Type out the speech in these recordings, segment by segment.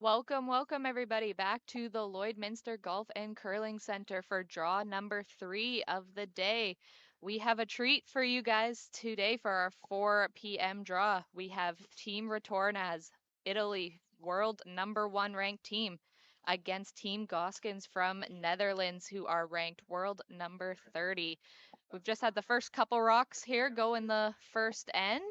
Welcome everybody back to the Lloydminster Golf and Curling Center for draw number 3 of the day. We have a treat for you guys today for our 4 p.m. draw. We have Team Retornaz, Italy, world number 1 ranked team, against Team Gosgens from Netherlands, who are ranked world number 30. We've just had the first couple rocks here go in the first end.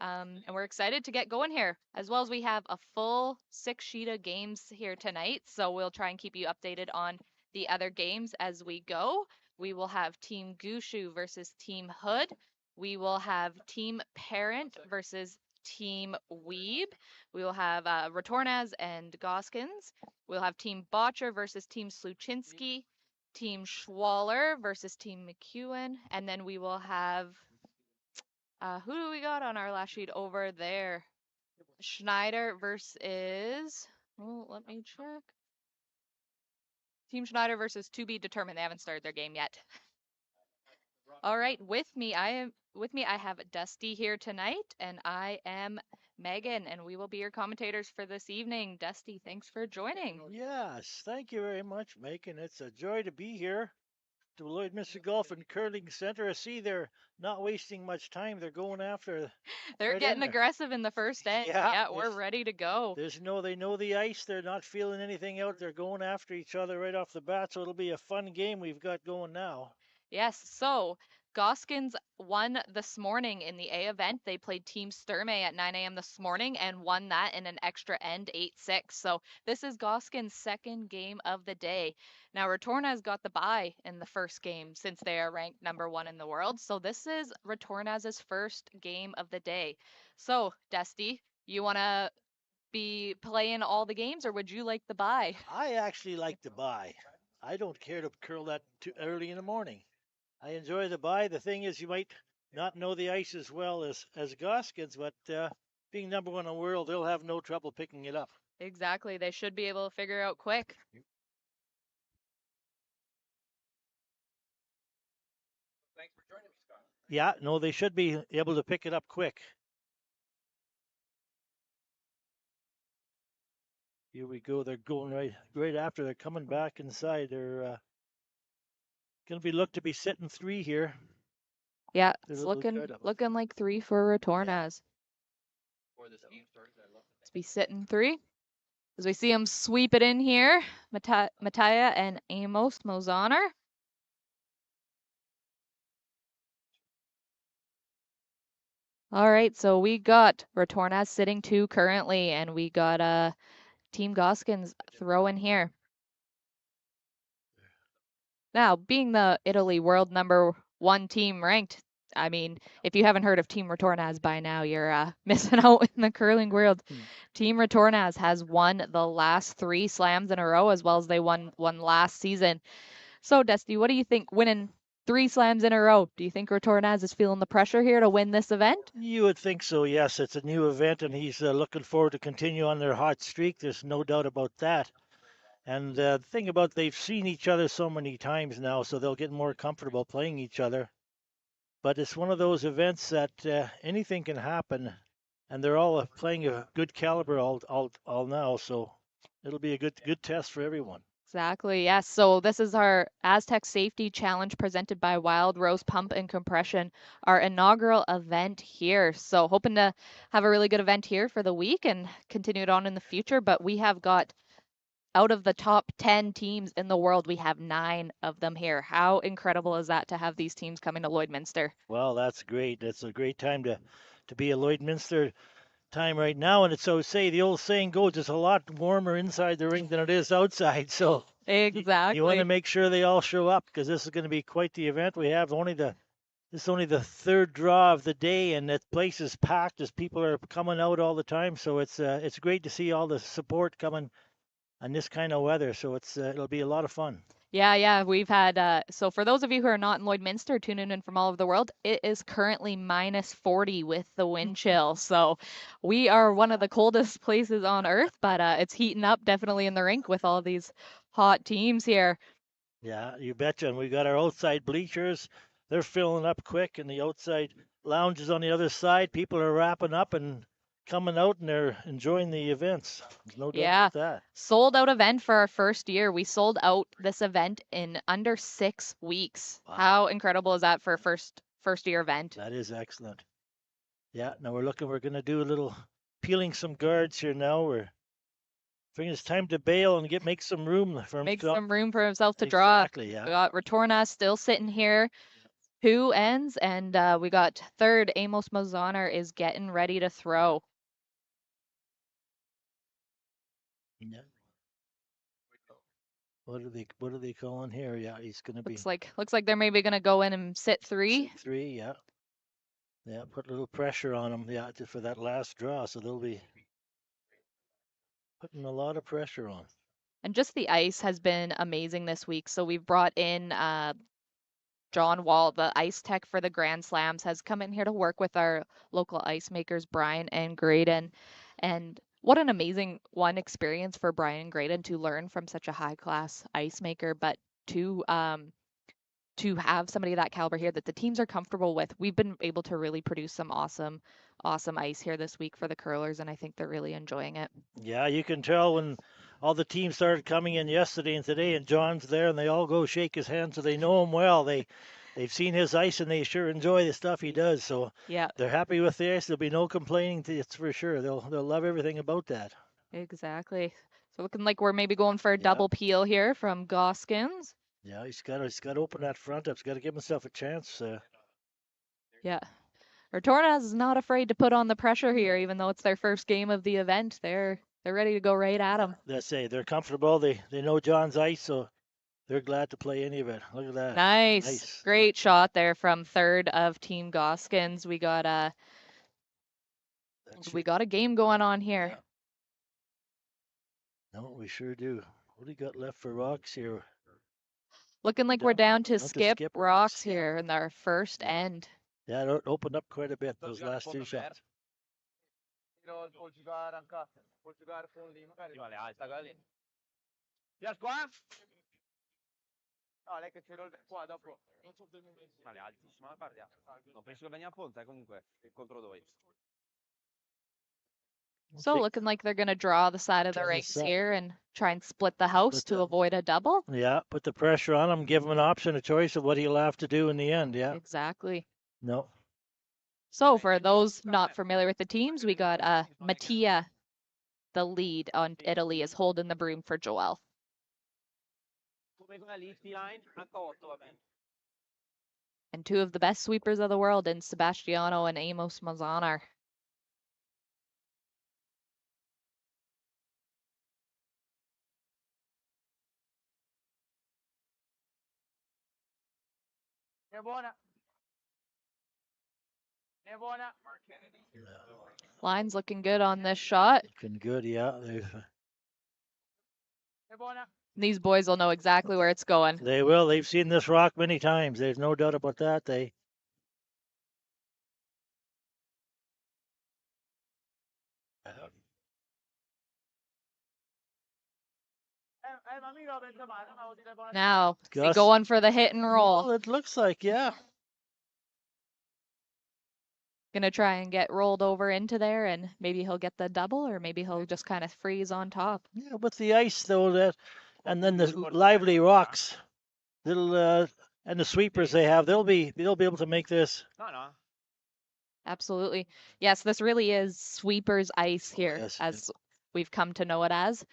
And we're excited to get going here, as well as we have a full 6 sheet of games here tonight. So we'll try and keep you updated on the other games as we go. We will have Team Gushu versus Team Hood. We will have Team Parent versus Team Weeb. We will have Retornaz and Goskins. We'll have Team Botcher versus Team Sluchinski. Team Schwaller versus Team McEwen. And then we will have who do we got on our last sheet over there? Schneider versus. Oh, let me check. Team Schneider versus to be determined. They haven't started their game yet. All right, with me I have Dusty here tonight, and I am Megan, and we will be your commentators for this evening. Dusty, thanks for joining. Yes, thank you very much, Megan. It's a joy to be here to Lloydminster Golf and Curling Center. I see they're not wasting much time. They're going after. They're right getting in there. aggressive in the first end. Yeah, we're ready to go. They know the ice. They're not feeling anything out. They're going after each other right off the bat. So it'll be a fun game we've got going now. Yes, so Goskins won this morning in the A event. They played Team Sturmey at 9 a.m. this morning and won that in an extra end 8-6. So this is Goskins' second game of the day. Now Retornaz got the bye in the first game since they are ranked number 1 in the world. So this is Retornaz's first game of the day. So Dusty, you want to be playing all the games, or would you like the bye? I actually like the bye. I don't care to curl that too early in the morning. I enjoy the bye. The thing is, you might not know the ice as well as Goskins, but being number 1 in the world, they'll have no trouble picking it up. Exactly. They should be able to figure out quick. Yeah, no, they should be able to pick it up quick. Here we go. They're going right after. They're coming back inside. They're going to be looked to be sitting 3 here. Yeah, it's looking like 3 for Retornaz. Let's be sitting 3. As we see them sweep it in here, Mattia and Amos Mozaner. All right, so we got Retornaz sitting 2 currently, and we got Team Goskins throwing here. Now, being the Italy world number 1 team ranked, I mean, if you haven't heard of Team Retornaz by now, you're missing out in the curling world. Team Retornaz has won the last 3 slams in a row, as well as they won one last season. So, Dusty, what do you think winning 3 slams in a row? Do you think Retornaz is feeling the pressure here to win this event? You would think so, yes. It's a new event, and he's looking forward to continue on their hot streak. There's no doubt about that. And the thing about they've seen each other so many times now, so they'll get more comfortable playing each other. But it's one of those events that anything can happen, and they're all playing a good caliber all now. So it'll be a good test for everyone. Exactly, yes. So this is our Astec Safety Challenge presented by Wild Rose Pump and Compression, our inaugural event here. So hoping to have a really good event here for the week and continue it on in the future. But we have got, out of the top 10 teams in the world, we have 9 of them here. How incredible is that to have these teams coming to Lloydminster? Well, that's great. That's a great time to be a Lloydminster time right now. And it's so say the old saying goes, it's a lot warmer inside the ring than it is outside. So exactly, you want to make sure they all show up, because this is going to be quite the event. We have this is only the 3rd draw of the day, and that place is packed as people are coming out all the time. So it's great to see all the support coming on this kind of weather. So it'll be a lot of fun. Yeah, we've had, so for those of you who are not in Lloydminster, tuning in from all over the world, it is currently -40 with the wind chill. So we are one of the coldest places on earth, but it's heating up definitely in the rink with all these hot teams here. Yeah, you betcha. And we got our outside bleachers. They're filling up quick, and the outside lounges on the other side. People are wrapping up and coming out and they're enjoying the events. There's no doubt Yeah. about that. Sold out event for our first year. We sold out this event in under 6 weeks. Wow. How incredible is that for a first year event? That is excellent. Yeah, now we're going to do a little peeling some guards here now. We're thinking it's time to bail and make some room for Make himself. some room for himself to draw. Exactly, yeah. We got Retornaz still sitting here. 2 ends, and we got third. Amos Mazaner is getting ready to throw. Yeah. What are they calling here? Yeah, he's gonna be Looks like they're maybe gonna go in and sit 3. sit 3, yeah. Yeah, put a little pressure on them, yeah, just for that last draw. So they'll be putting a lot of pressure on. And just the ice has been amazing this week. So we've brought in John Wall, the ice tech for the Grand Slams, has come in here to work with our local ice makers, Brian and Graydon. And what an amazing experience for Brian and Graydon to learn from such a high class ice maker, but to have somebody of that caliber here that the teams are comfortable with. We've been able to really produce some awesome ice here this week for the curlers, and I think they're really enjoying it. Yeah, you can tell when all the teams started coming in yesterday and today, and John's there, and they all go shake his hand, so they know him well. They've seen his ice, and they sure enjoy the stuff he does. So Yeah, they're happy with the ice. There'll be no complaining. It's for sure. They'll love everything about that. exactly. So looking like we're maybe going for a double peel here from Gosgens. Yeah, he's got to open that front up. He's got to give himself a chance. Yeah. Retornaz is not afraid to put on the pressure here, even though it's their first game of the event. They're ready to go right at him. Let's say they're comfortable. They know John's ice, so they're glad to play any of it. Look at that. Nice. Great shot there from third of Team Gosgens. We got a game going on here. Yeah. No, we sure do. What do you got left for rocks here? Looking like we're down to skip rocks yeah. here in our first end. Yeah, it opened up quite a bit, those last 2 shots. No, lei che c'è qua dopo. Non so se è altissima, guarda. No, penso che venga a punta comunque contro noi. So looking like they're going to draw the side of the rings here and try and split the house to avoid a double. Yeah, put the pressure on him, give him an option, a choice of what he'll have to do in the end. Yeah. Exactly. No. So for those not familiar with the teams, we got Mattia, the lead on Italy, is holding the broom for Joel. And 2 of the best sweepers of the world in Sebastiano and Amos Mazaner. Line's looking good on this shot. Looking good, yeah. These boys will know exactly where it's going. They will. They've seen this rock many times. There's no doubt about that. Now, going for the hit and roll. Well, it looks like, yeah. Gonna try and get rolled over into there, and maybe he'll get the double, or maybe he'll just kind of freeze on top. Yeah, with the ice though, and then the lively rocks, and the sweepers they have, they'll be able to make this. Absolutely, yes. This really is sweepers ice here, as we've come to know it as.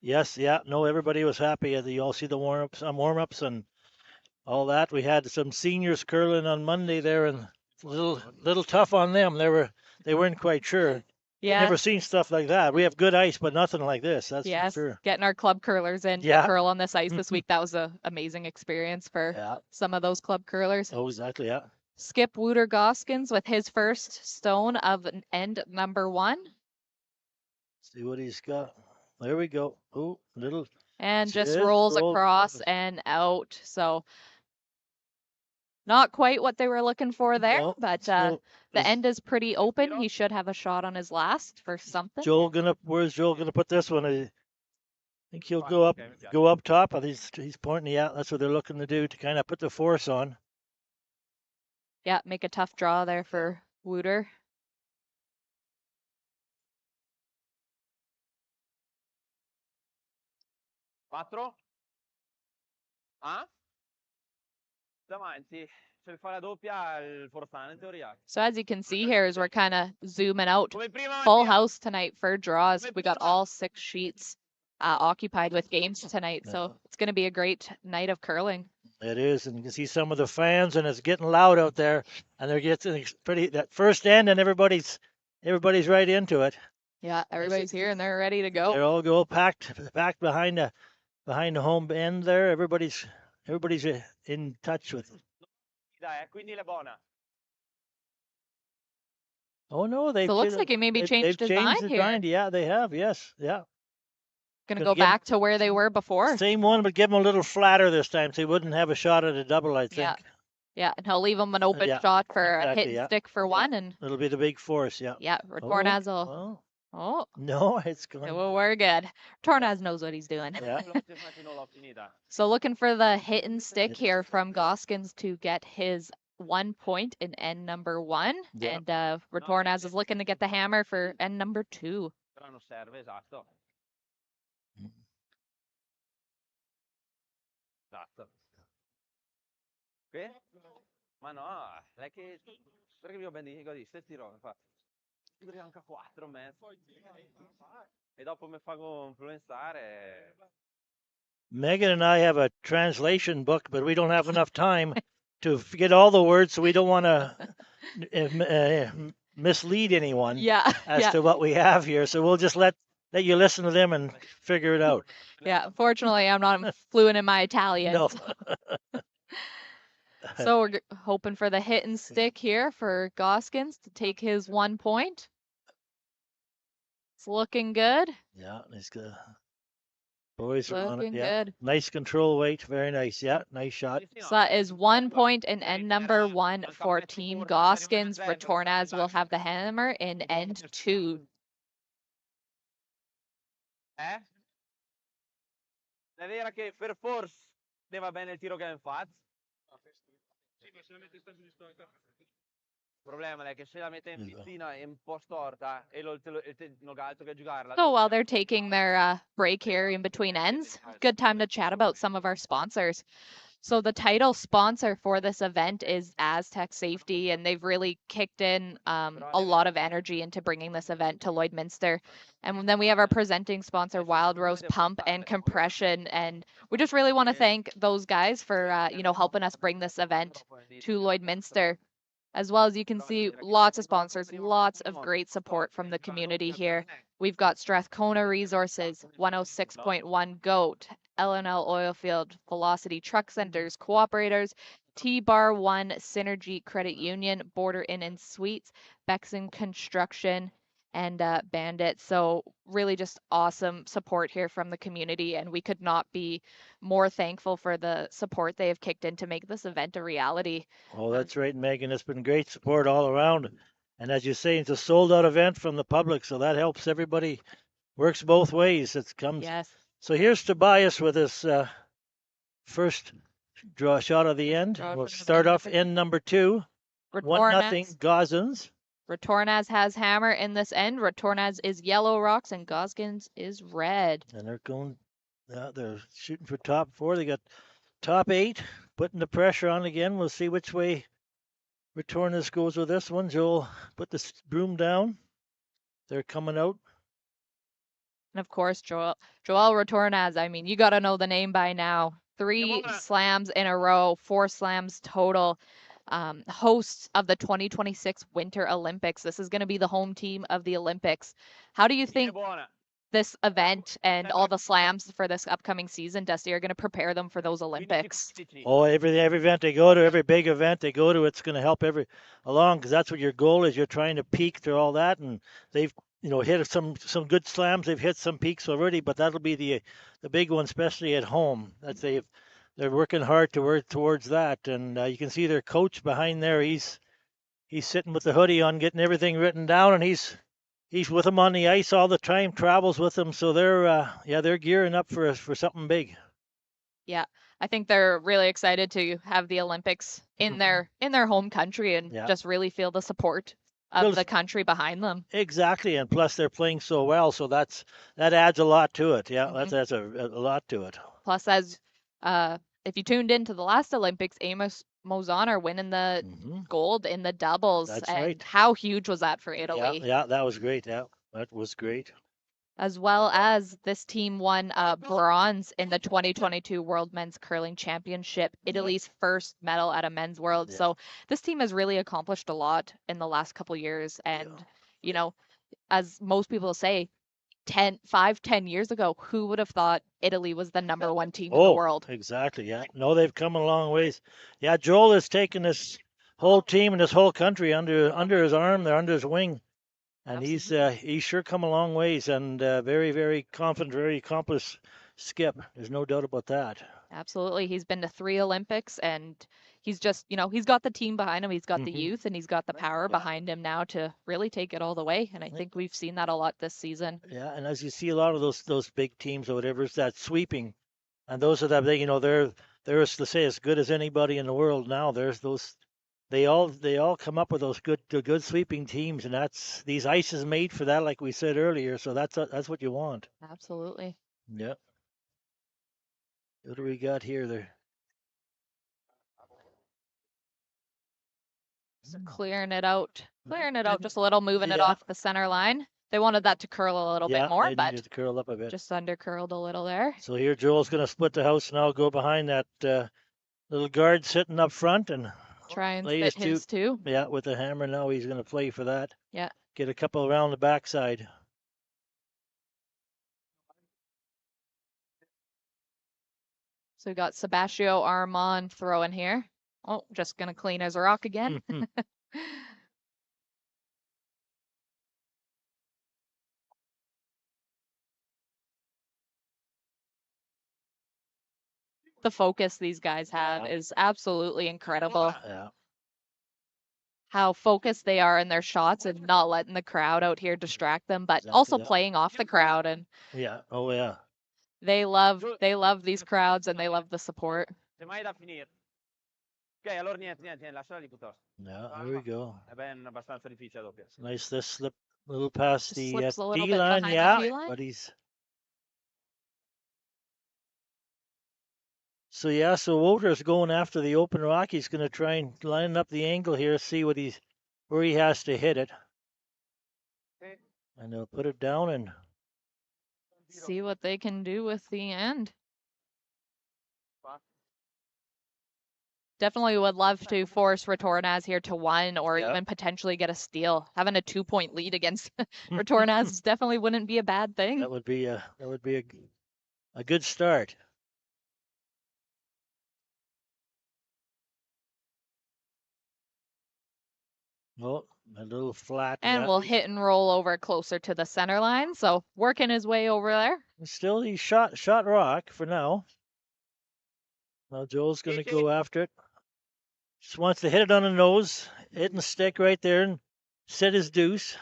Yes, yeah. No, everybody was happy. You all see the warm-ups and all that. We had some seniors curling on Monday there, and a little tough on them. They weren't quite sure. Yeah. Never seen stuff like that. We have good ice, but nothing like this. That's for sure. Getting our club curlers in to curl on this ice this week. That was an amazing experience for some of those club curlers. Oh, exactly, yeah. Skip Wouter Gosgens with his first stone of end number 1. See what he's got. There we go. Oh, little. And just rolls across and out. So not quite what they were looking for there, but the end is pretty open. He should have a shot on his last for something. Where's Joel gonna put this one? I think he'll go up top. He's pointing. Yeah, that's what they're looking to do, to kind of put the force on. Yeah, make a tough draw there for Wouter. 4? Ah? Davanti. Se fa la doppia il Forzano in teoria. So as you can see here, as we're kind of zooming out, Come prima full Mattia. house tonight for draws. We got all 6 sheets occupied with games tonight, so it's going to be a great night of curling. It is, and you can see some of the fans, and it's getting loud out there, and they're getting pretty that first end, and everybody's right into it. Yeah, everybody's here and they're ready to go. They're all go packed behind the home end there. Everybody's in touch with it. Dai, quindi la buona. Oh no, they've So it looks like he maybe changed his mind his here. mind. Yeah, they have. Yes, yeah. Gonna go back to where they were before. Same one, but give them a little flatter this time, so he wouldn't have a shot at a double. I think. Yeah, yeah, and he'll leave him an open shot for a hit and stick for one, and it'll be the big force. Yeah. Yeah, Retornaz will. Oh. No, it's gone. Well, we're good. Retornaz knows what he's doing. Yeah. So looking for the hit and stick here from Gosgens to get his 1 point in end number 1. Yeah. And Retornaz is looking to get the hammer for end number 2. Però non serve, esatto. Esatto. Qui? Ma no, non è che... Perché vi ho ben detto di ste tiro, infatti. Perché anche a 4 mezzo. E dopo mi fa influenzare. Megan and I have a translation book, but we don't have enough time to get all the words, so we don't want to mislead anyone as to what we have here. So we'll just let you listen to them and figure it out. Yeah, fortunately, I'm not fluent in my Italian. No. So we're hoping for the hit and stick here for Gosgens to take his 1 point. It's looking good. Yeah, he's good. Boys are on it. Looking Yeah. good. Nice control weight. Very nice. Yeah, nice shot. So that is 1 point in end number 1 for Team Gosgens. Retornaz will have the hammer in end 2. È vera che per force ne va bene il tiro che ha fatto? Sì, ma se la mette in storta. Il problema è che se la mette in piscina è un po' storta e non altro che giocarla. So while they're taking their break here in between ends, good time to chat about some of our sponsors. So the title sponsor for this event is Astec Safety, and they've really kicked in a lot of energy into bringing this event to Lloydminster. And then we have our presenting sponsor, Wild Rose Pump and Compression, and we just really want to thank those guys for helping us bring this event to Lloydminster. As well as you can see, lots of sponsors, lots of great support from the community here. We've got Strathcona Resources, 106.1 GOAT, L&L Oilfield, Velocity Truck Centers, Cooperators, T-Bar 1 Synergy Credit Union, Border Inn and Suites, Bexon Construction, and Bandit. So really just awesome support here from the community, and we could not be more thankful for the support they have kicked in to make this event a reality. Oh, that's right, Megan. It's been great support all around. And as you say, it's a sold-out event from the public, so that helps everybody. Works both ways. It comes. Yes. So here's Tobias with his first draw shot of the end. We'll start off end number 2. 1-0 Gosgens. Retornaz has hammer in this end. Retornaz is yellow rocks and Gosgens is red. And they're going, they're shooting for top 4. They got top 8, putting the pressure on again. We'll see which way Retornaz goes with this one. Joel, put the broom down. They're coming out. And of course, Joel Retornaz, I mean, you got to know the name by now. 3 slams in a row, 4 slams total. Hosts of the 2026 Winter Olympics. This is going to be the home team of the Olympics. How do you think this event and all the slams for this upcoming season, Dusty, are going to prepare them for those Olympics? Oh, every event they go to, every big event they go to, it's going to help along, because that's what your goal is. You're trying to peak through all that, and they've hit some good slams. They've hit some peaks already, but that'll be the big one, especially at home. They're working hard to work towards that, and you can see their coach behind there. He's sitting with the hoodie on, getting everything written down, and he's with them on the ice all the time, travels with them. So they're gearing up for something big. Yeah, I think they're really excited to have the Olympics in their home country and just really feel the support of the country behind them. Exactly, and plus they're playing so well, so that adds a lot to it. Yeah, Mhm. that's a lot to it. Plus, as if you tuned into the last Olympics, Amos Mozon winning the gold in the doubles. That's and right. How huge was that for Italy? Yeah, that was great. Yeah, that was great. As well as this team won bronze in the 2022 World Men's Curling Championship, Italy's first medal at a men's world. Yeah. So this team has really accomplished a lot in the last couple years. And, you know, as most people say, 10 years ago, who would have thought Italy was the #1 team in the world? Exactly. Yeah. No, they've come a long ways. Yeah, Joel has taken this whole team and this whole country under his arm. They're under his wing, and he's sure come a long ways, and very, very confident, very accomplished skip. There's no doubt about that. Absolutely. He's been to 3 Olympics, and he's just, he's got the team behind him. He's got the youth, and he's got the power behind him now to really take it all the way. And I think we've seen that a lot this season. Yeah, and as you see a lot of those big teams or whatever, it's that sweeping, and those are that they're let's say as good as anybody in the world now. There's those. They all come up with those good sweeping teams, and that's these ice is made for that, like we said earlier. So that's what you want. Absolutely. Yeah. What do we got here? There. Clearing it out just a little, moving it off the center line. They wanted that to curl a little bit more, they but needed to curl up a bit. Just under curled a little there. So here Joel's going to split the house now, go behind that little guard sitting up front and try and fit his two. Yeah, with the hammer now he's going to play for that. Yeah. Get a couple around the backside. So we got Sebastião Armand throwing here. Oh, just going to clean his rock again. The focus these guys have is absolutely incredible. Yeah. How focused they are in their shots and not letting the crowd out here distract them, but also playing off the crowd. And yeah, oh yeah. They love these crowds, and they love the support. Ok, allora niente, lasciala lì piuttosto. Yeah, there we go. È ben abbastanza difficile a doppia. Nice, this slip a little past the D-line, yeah, but he's... So yeah, so Wouter's going after the open rock. He's going to try and line up the angle here, see where he has to hit it. Okay. And they'll put it down and see what they can do with the end. Definitely would love to force Retornaz here to 1 or even potentially get a steal. Having a 2-point lead against Retornaz definitely wouldn't be a bad thing. That would be a good start. Oh, a little flat. And we'll hit and roll over closer to the center line. So working his way over there. Still, he shot rock for now. Now Joel's going to go after it. Just wants to hit it on the nose, hit and stick right there and set his deuce.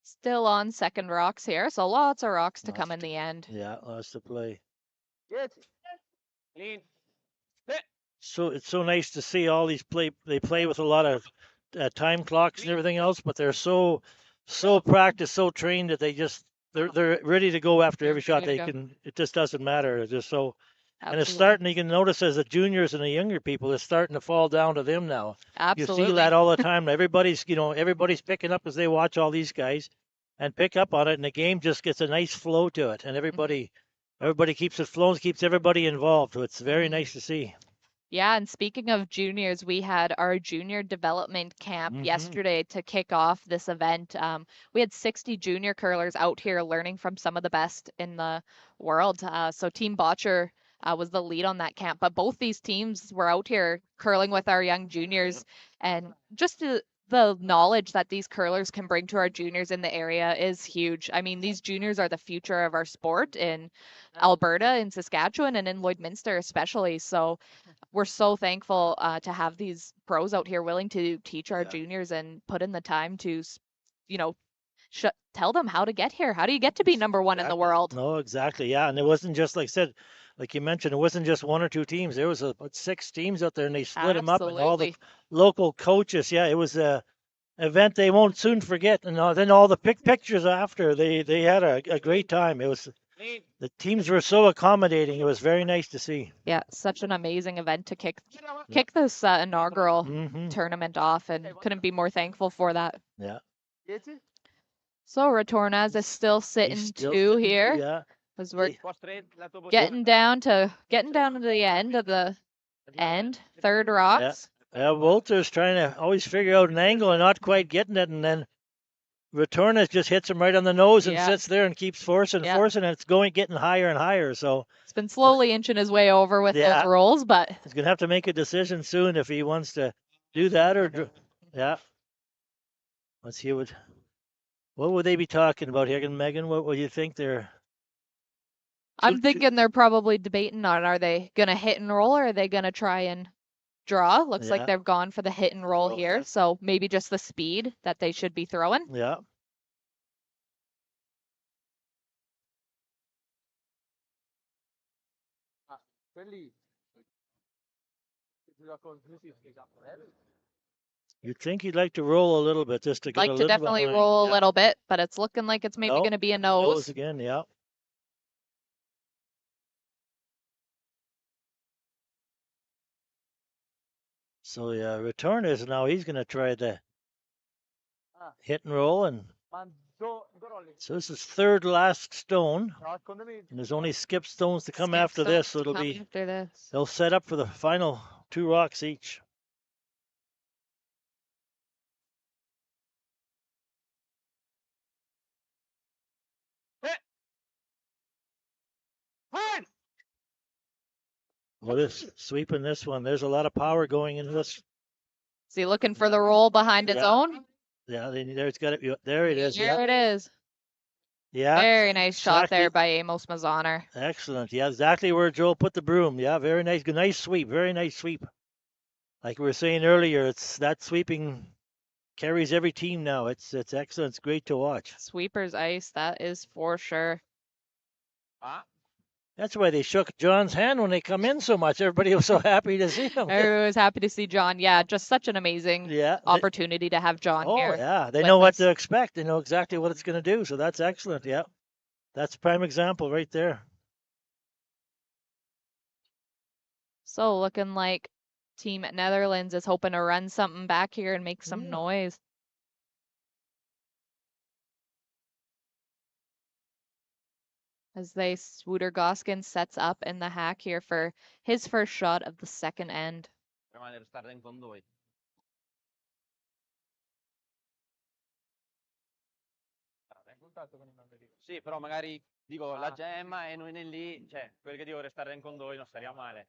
Still on second rocks here, so lots of rocks to come in the end. Yeah, lots to play. Good. Clean. So it's so nice to see all these they play with a lot of time clocks and everything else, but they're so practiced, so trained that they're ready to go after every shot they can. It just doesn't matter. It's just so. Absolutely. And it's starting, you can notice as the juniors and the younger people, it's starting to fall down to them now. Absolutely. You see that all the time. Everybody's picking up as they watch all these guys and pick up on it, and the game just gets a nice flow to it. And everybody keeps it flowing, keeps everybody involved. So it's very nice to see. Yeah, and speaking of juniors, we had our junior development camp yesterday to kick off this event. We had 60 junior curlers out here learning from some of the best in the world. So Team Botcher was the lead on that camp, but both these teams were out here curling with our young juniors, and just the knowledge that these curlers can bring to our juniors in the area is huge. I mean, these juniors are the future of our sport in Alberta, in Saskatchewan, and in Lloydminster especially. So we're so thankful to have these pros out here willing to teach our juniors and put in the time to, tell them how to get here. How do you get to be number one in the world? No, exactly. Yeah, and it wasn't just like I said, like you mentioned, it wasn't just one or two teams. There was about 6 teams out there, and they split them up, and all the Absolutely. local coaches. Yeah, it was a event they won't soon forget. And then all the pictures after, they had a great time. It was the teams were so accommodating. It was very nice to see. Yeah, such an amazing event to kick this inaugural Hmm. tournament off, and couldn't be more thankful for that. Yeah. So Retornaz is still sitting Still two sitting, here, yeah. because we're Qua straight, lato positivo. getting down to the end of the third rocks. Yeah, Wouter's trying to always figure out an angle and not quite getting it, and then Retornaz just hits him right on the nose and Yeah. sits there and keeps forcing, Yeah. and it's getting higher and higher. So It's been slowly inching his way over with Yeah. those rolls, but he's gonna have to make a decision soon if he wants to do that or yeah. Let's hear what would they be talking about here, Megan? What would you think they're? I'm thinking they're probably debating on, are they gonna hit and roll, or are they gonna try and draw? Looks like Yeah. they've gone for the hit and roll here, so maybe just the speed that they should be throwing. Yeah. You'd think he'd like to roll a little bit just to get Like a to little definitely behind. roll a Yeah. little bit, but it's looking like it's maybe Nope. gonna be a Nose nose. again, yeah. So yeah, Retornaz now he's gonna try the hit and roll, and so this is third last stone, and there's only skip stones to come Skip after this, stones so come after this. they'll set up for the final 2 rocks each. Well, this sweeping this one, there's a lot of power going into this. Is he looking for the roll behind its Yeah. own? Yeah, there's got it. There it is. There it is. Yeah. Very nice shot there Exactly. by Amos Mazoner. Excellent. Yeah, exactly where Joel put the broom. Yeah, very nice. Good, nice sweep. Very nice sweep. Like we were saying earlier, it's that sweeping carries every team now. It's excellent. It's great to watch. Sweeper's ice, that is for sure. That's why they shook John's hand when they come in so much. Everybody was so happy to see him. Everyone was happy to see John. Yeah, just such an amazing Yeah. opportunity to have John here. Oh, yeah. They with know what us. to expect. They know exactly what it's going to do. So that's excellent. Yeah. That's a prime example right there. So looking like Team Netherlands is hoping to run something back here and make some noise. As Wouter Gosgens sets up in the hack here for his first shot of the second end. Sì, però magari dico la gemma e noi lì, cioè, quelli che dico restare in condoglio non staria male.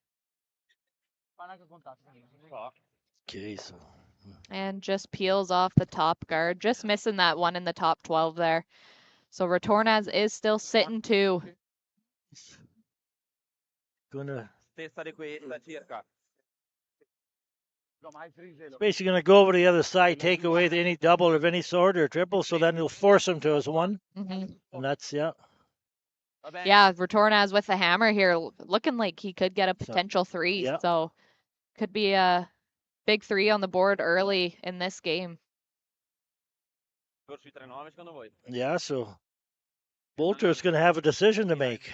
Okay, so. And just peels off the top guard, just missing that one in the top 12 there. So Retornaz is still sitting two. Gonna. Stessa di questa circa. It's basically going to go over to the other side, take away any double of any sort or triple, so then he'll force him to his one. Mm-hmm. And that's, yeah. Yeah, Retornaz with the hammer here, looking like he could get a potential 3. Yeah. So could be a big 3 on the board early in this game. Yeah, so Wouter's going to have a decision to make.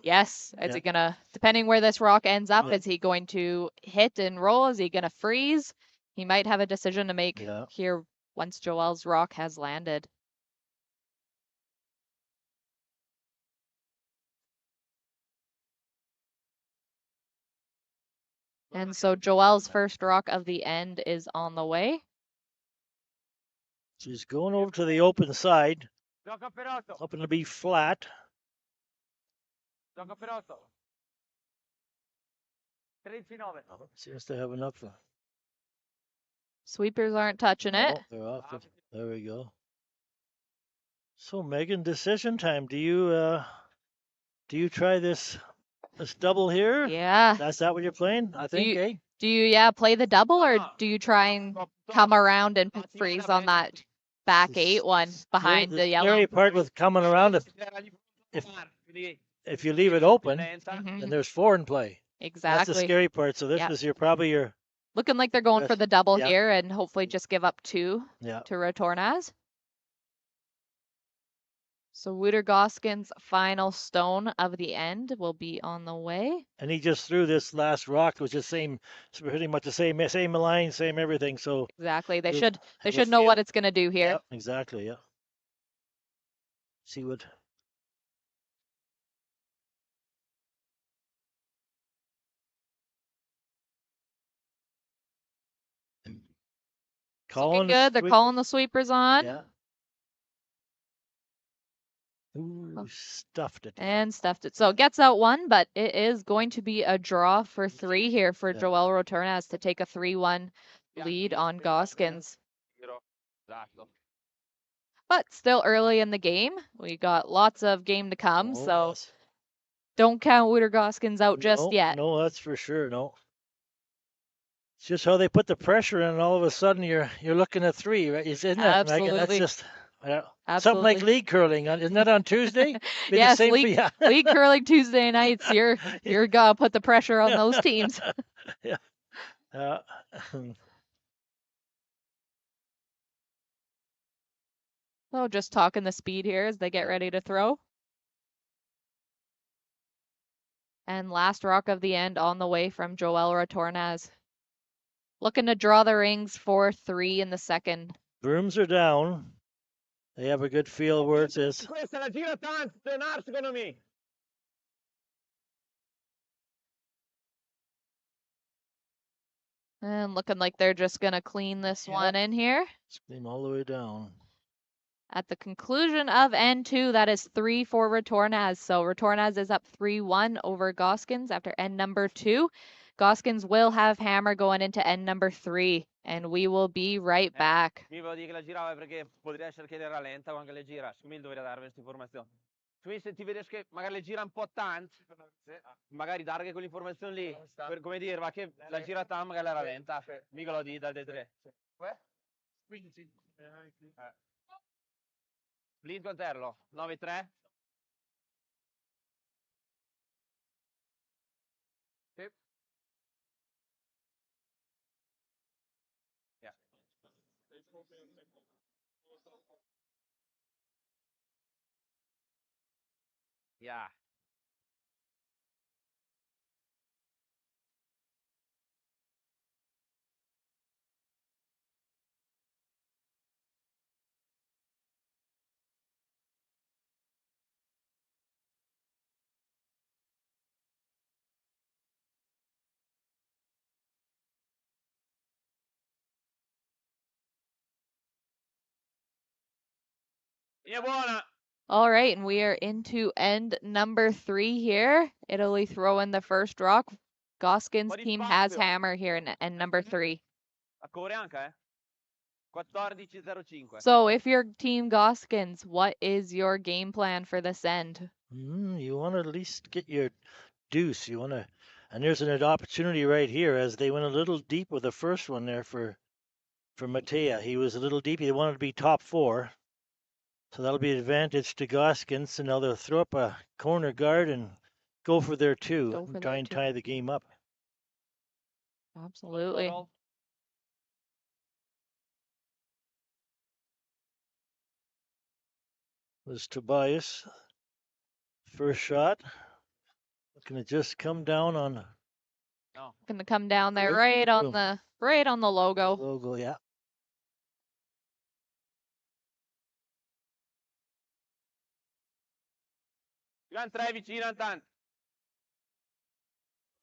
Yes, is he gonna, depending where this rock ends up, is he going to hit and roll? Is he gonna freeze? He might have a decision to make here once Joel's rock has landed. And so Joel's first rock of the end is on the way. She's going over to the open side, hoping to be flat. Seems to have enough. Sweepers aren't touching it. Oh, they're off. There we go. So Megan, decision time. Do you try this double here? Yeah. That's that what you're playing? I think, eh? Do you play the double, or do you try and come around and freeze on that back It's 8-1 behind the the yellow. scary part with coming around, if you leave it open, Mhm. then there's 4 in play. That's the Exactly. scary part. So this Yeah. was probably your Looking like they're going for the double Yeah. here and hopefully just give up 2 yeah. to Retornaz. So Wouter Gosgens' final stone of the end will be on the way. And he just threw this last rock, which is pretty much the same line, same everything. So Exactly. They You'll should have a know feel. what it's going to do here. yeah, exactly. Yeah. See what It's looking good. They're calling the sweepers on. Yeah. Ooh, stuffed it. And stuffed it. So it gets out 1, but it is going to be a draw for 3 here for Yeah. Joel Retornaz to take a 3-1 lead on Gosgens. But still early in the game. We got lots of game to come, Oh, so yes. don't count Wouter Gosgens out just yet. No, that's for sure. No. It's just how they put the pressure in, and all of a sudden you're looking at 3, right? Isn't that, Megan? That's Absolutely. just something Absolutely. like league curling. Isn't that on Tuesday? Be the Yes, same for league, you. league curling Tuesday nights. You're gonna put the pressure on those teams. Yeah. So just talking the speed here as they get ready to throw. And last rock of the end on the way from Joel Retornaz. Looking to draw the rings for 3 in the second. Brooms are down. They have a good feel where it is. Questa la gira tanto, Tenar, secondo me. And looking like they're just gonna clean this one in here. Clean all the way down. At the conclusion of N2, that is 3 for Retornaz. So Retornaz is up 3-1 over Gosgens after N number 2. Gosgens will have hammer going into N number 3, and we will be right back. Mi volevo dire che la girava perché potrebbe essere che era lenta quando le gira. Secondo me dovrei darvi questa informazione. Quindi se ti vedi che magari le gira un po' tanto, magari darghe quell'informazione lì, per come dire, va che la gira tanto magari era lenta. Mica lo di dal D3. Lead con Terlo, 9-3. Sì. Yeah. Yeah. Yeah, buona. All right, and we are into end number 3 here. Italy throwing the first rock. Gosgens' team has hammer here in end number 3. A corre anche, eh? 14:05. So if you're team Gosgens, what is your game plan for this end? You want to at least get your deuce. You want to, and there's an opportunity right here as they went a little deep with the first one there for Matea. He was a little deep. He wanted to be top 4. So that'll be an advantage to Gosgens, and now they'll throw up a corner guard and go for their 2 and try and tie the game up. Absolutely. Was Tobias. First shot. Going to just come down on. Going to come down there right on the logo. Logo, yeah.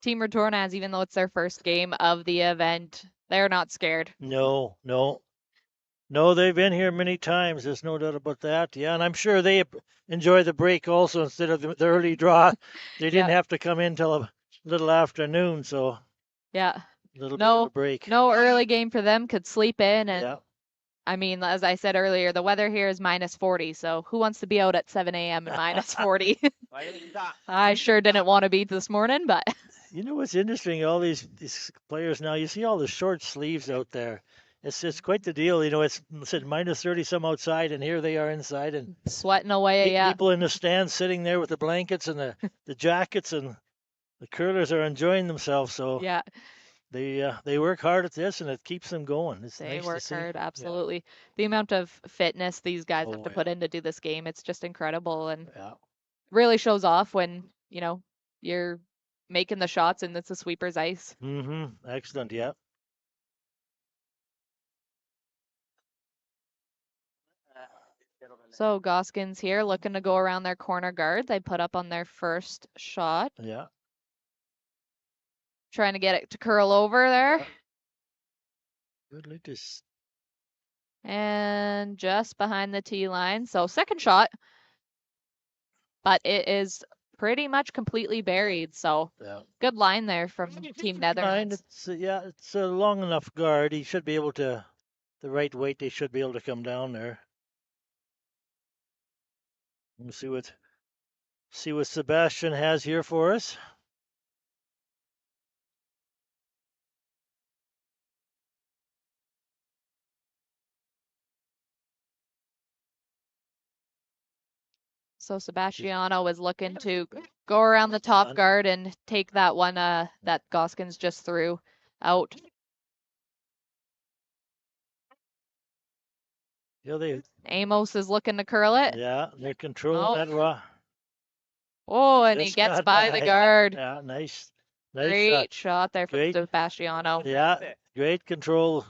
Team Retornaz, even though it's their first game of the event, they're not scared. No, they've been here many times. There's no doubt about that. Yeah, and I'm sure they enjoy the break also instead of the early draw. They didn't have to come in till a little afternoon, so yeah, a little bit of a break. No early game for them. Could sleep in, and yeah. I mean, as I said earlier, the weather here is -40. So who wants to be out at 7 a.m. and -40? I sure didn't want to be this morning, but. You know what's interesting? All these players now, you see all the short sleeves out there. It's quite the deal. You know, it's said minus 30 some outside, and here they are inside, and Sweating away, yeah. people in the stands sitting there with the blankets and the jackets, and the curlers are enjoying themselves. So Yeah, they work hard at this, and it keeps them going. It's they nice to work see. hard, Yeah. absolutely. The amount of fitness these guys have Oh to yeah. put in to do this game, it's just incredible and Yeah. really shows off when, you're making the shots and it's a sweeper's ice. Mm-hmm. Excellent. Yeah. So Gosgens here looking to go around their corner guard. They put up on their first shot, Yeah. trying to get it to curl over there. Good. Look this. And just behind the tee line. So second shot, but it is pretty much completely buried. So Yeah. good line there from Team Fine. Netherlands. It's a long enough guard. He should be able to. The right weight. They should be able to come down there. We'll see what Sebastian has here for us. So Sebastiano is looking to go around the top guard and take that one that Gosgens just threw out. Yeah, Amos is looking to curl it. they're controlling that raw. Oh, and he Just gets got by the by. guard. Yeah, nice Great shot there from Great. Sebastiano. Yeah, great control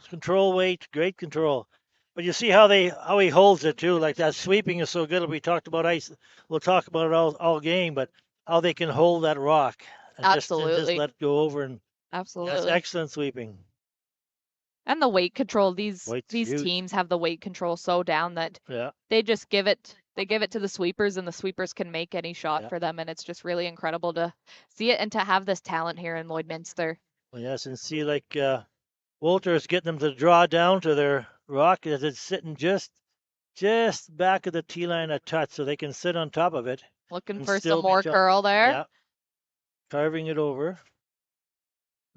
weight, great control. But you see how he holds it too, like that sweeping is so good. We talked about ice. We'll talk about it all game, but how they can hold that rock and just Absolutely. let it go over, and that's Absolutely. excellent sweeping. And the weight control, these Weight's these huge. teams have the weight control so down that Yeah, they just give it to the sweepers and the sweepers can make any shot Yeah. for them, and it's just really incredible to see it and to have this talent here in Lloydminster. well, yes, and see like Wouter is getting them to draw down to their rock as it's sitting just back of the tee line a touch, so they can sit on top of it. Looking And for still some be more shot- curl there. Yeah, carving it over.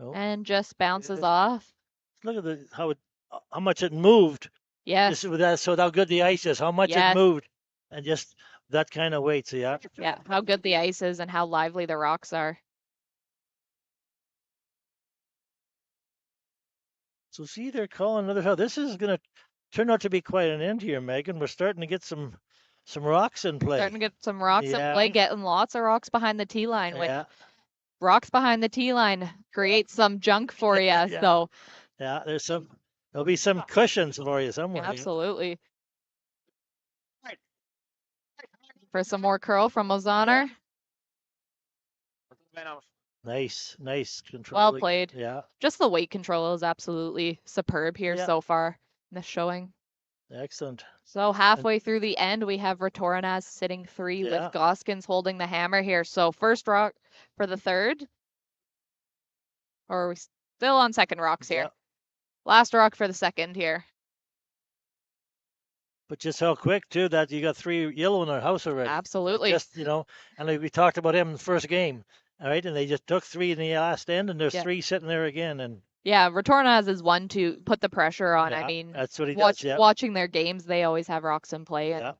Oh, And just bounces off. look at how much it moved. Yes. Just with that, so how good the ice is, how much Yes. it moved, and just that kind of weight. So yeah. Yeah, how good the ice is and how lively the rocks are. So see, they're calling another shot. This is going to turn out to be quite an end here, Megan. We're starting to get some rocks in play. Starting to get some rocks in play, getting lots of rocks behind the tee line. With rocks behind the tee line, create some junk for you. Yeah. So yeah, there'll be some cushions for you somewhere. Absolutely. For some more curl from Ozaner. Nice control. Well played. Yeah, Just the weight control is absolutely superb here so far in this showing. excellent. So halfway through the end, we have Retornaz sitting 3 with Gosgens holding the hammer here. So first rock for the third. Or are we still on second rocks here? Last rock for the second here. But just how quick too that you got 3 yellow in our house already. Absolutely. Just and like we talked about him in the first game, all right, and they just took 3 in the last end, and there's 3 sitting there again, and yeah, Retornaz is one to put the pressure on. Yeah, I mean, that's what he does. Yeah. Watching their games, they always have rocks in play, and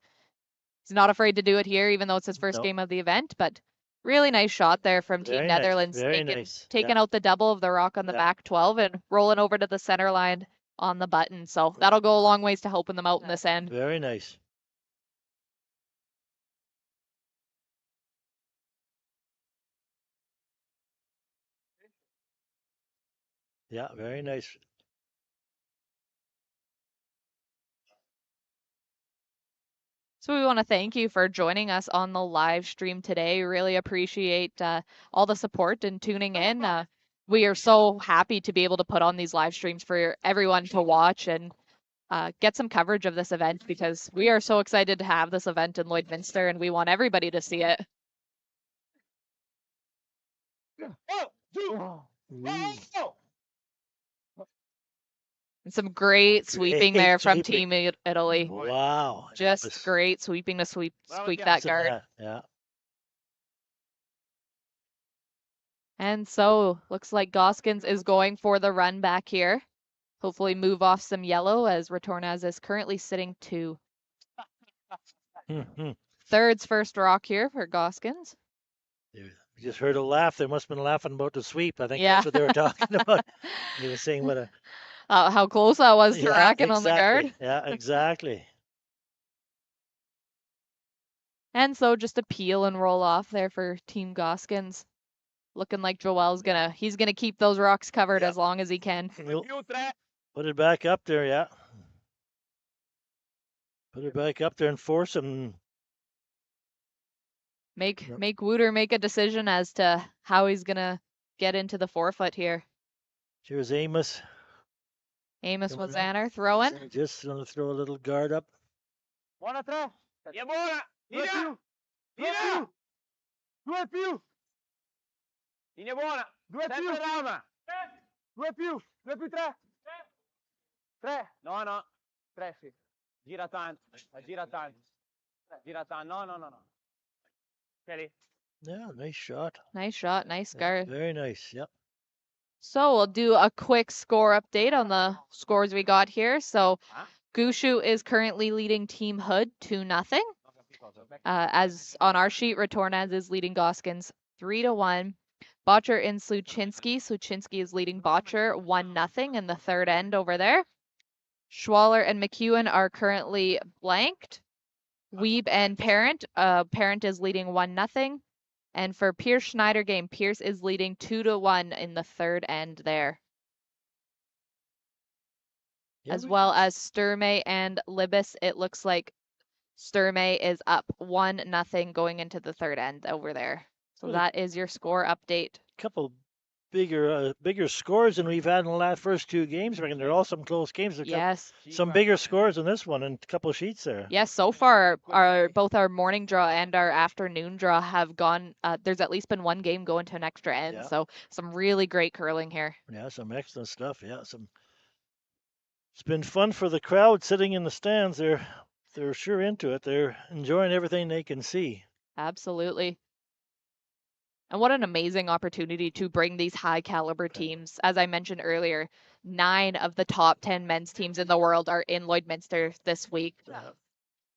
he's not afraid to do it here, even though it's his first game of the event. But really nice shot there from Team Netherlands, taking out the double of the rock on the back 12 and rolling over to the center line on the button. So that'll go a long ways to helping them out in this end. Very nice. Yeah, very nice. So we want to thank you for joining us on the live stream today. Really appreciate all the support and tuning in. We are so happy to be able to put on these live streams for everyone to watch and get some coverage of this event, because we are so excited to have this event in Lloydminster and we want everybody to see it. And some great sweeping there from Team Italy. Wow. Just great sweeping to squeak that guard. Yeah. And so looks like Gosgens is going for the run back here. hopefully move off some yellow as Retornaz is currently sitting 2. Third's first rock here for Gosgens. We just heard a laugh. They must have been laughing about the sweep. I think Yeah. that's what they were talking about. He was saying what a how close that was to yeah, racking on the exactly. guard. Yeah, exactly. And so just a peel and roll off there for Team Gosgens. Looking like Joel's he's gonna keep those rocks covered as long as he can. Put it back up there, yeah. Put it back up there and force him. Make Wouter make a decision as to how he's gonna get into the 4-foot here. Here's Amos. Amos Wazanner throwing. Just gonna throw a little guard up. Buona 3. E buona. Tira. Tira. 2 più. Linea buona. 2 più. Rama. 2 più. 2 più 3. 3. No, no. 3 sì. Gira tanto. Gira tanto. Gira tanto. No, no, no, no. Kelly. Yeah, nice shot. Nice shot. Nice guard. Very nice. Yep. So we'll do a quick score update on the scores we got here. So Gushu is currently leading Team Hood 2-0. As on our sheet, Retornaz is leading Gosgens 3-1. Botcher in Sluchinski. Sluchinski is leading Botcher 1-0 in the third end over there. Schwaller and McEwen are currently blanked. Weeb and Parent. Parent is leading 1-0. And for Pierce Schneider game, Pierce is leading 2-1 in the third end there. Yeah, as well as Sturmey and Libis. It looks like Sturmey is up 1-0 going into the third end over there. So that is your score update. Couple bigger scores than we've had in the last first 2 games. I mean, they're all some close games. Yes. Some bigger scores than this one and a couple sheets there. Yes, so far both our morning draw and our afternoon draw have gone. There's at least been one game going to an extra end. Yeah. So some really great curling here. Yeah, some excellent stuff. Yeah, it's been fun for the crowd sitting in the stands. They're sure into it. They're enjoying everything they can see. Absolutely. And what an amazing opportunity to bring these high caliber teams. As I mentioned earlier, 9 of the top 10 men's teams in the world are in Lloydminster this week. Yeah.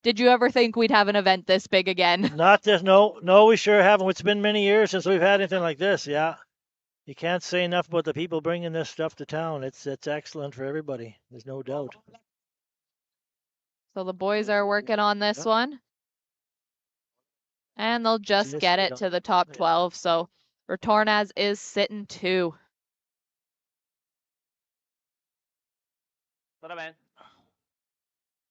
Did you ever think we'd have an event this big again? Not this, no, we sure haven't. It's been many years since we've had anything like this. Yeah, you can't say enough about the people bringing this stuff to town. It's excellent for everybody. There's no doubt. So the boys are working on this one. And they'll just get it to the top 12. So Retornaz is sitting 2.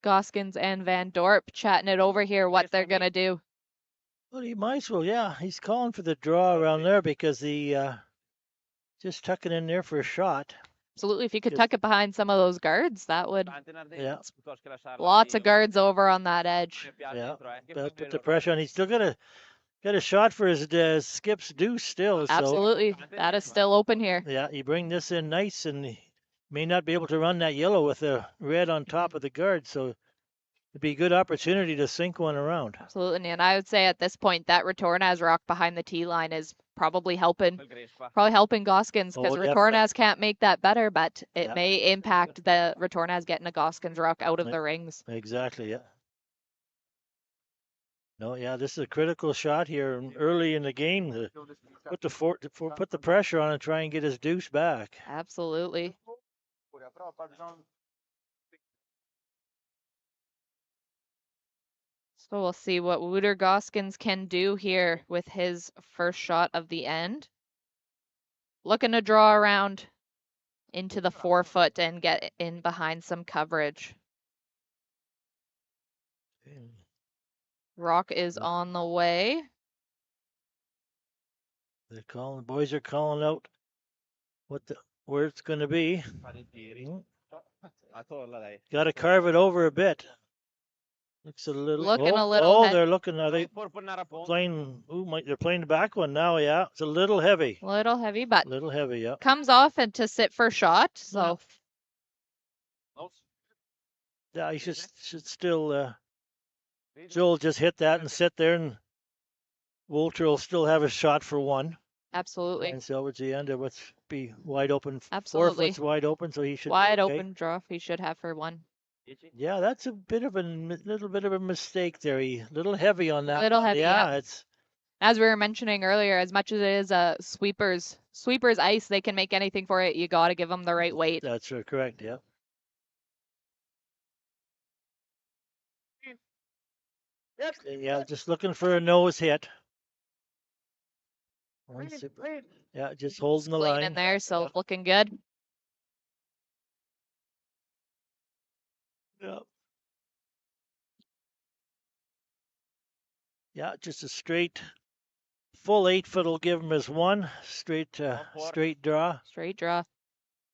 Gosgens and Van Dorp chatting it over here, what they're going to do. Well, he might as well, yeah. He's calling for the draw around there because he just tuck it in there for a shot. Absolutely. If you could tuck it behind some of those guards, that would. Yeah. Lots of guards over on that edge. Yeah. Put the pressure on. He's still got a shot for his skip's deuce still. Absolutely. So, that is still open here. Yeah. You bring this in nice and he may not be able to run that yellow with the red on top of the guard. So it'd be a good opportunity to sink one around. Absolutely. And I would say at this point that Retornaz rock behind the tee line is probably helping Gosgens because Retornaz can't make that better, but it may impact the Retornaz getting a Gosgens rock out of the rings. Exactly, yeah. No, yeah, this is a critical shot here early in the game to put the pressure on and try and get his deuce back. Absolutely. So we'll see what Wouter Gosgens can do here with his first shot of the end. Looking to draw around into the 4-foot and get in behind some coverage. Rock is on the way. The boys are calling out where it's going to be. Got to carve it over a bit. Looks a little. They're looking. Are they playing? They're playing the back one now. Yeah, it's a little heavy. Little heavy, but little heavy. Yeah. Comes off and to sit for shot. So. Yeah, he should still. Joel just hit that and sit there, and Wouter will still have a shot for one. Absolutely. And so it's the end of what's be wide open. 4 Absolutely. foot's wide open, so he should Wide be okay. open draw he should have for one. Yeah, that's a bit of little bit of a mistake there. He little heavy on that. Little heavy, Yeah, yeah. it's As we were mentioning earlier, as much as it is a sweeper's ice, they can make anything for it. You got to give them the right weight. that's correct. Yeah. And yeah, just looking for a nose hit. Yeah, just holding the Clean line. in there, so Yeah. looking good. Yeah. Yeah, just a straight, full 8 foot will give him his one straight draw. Straight draw.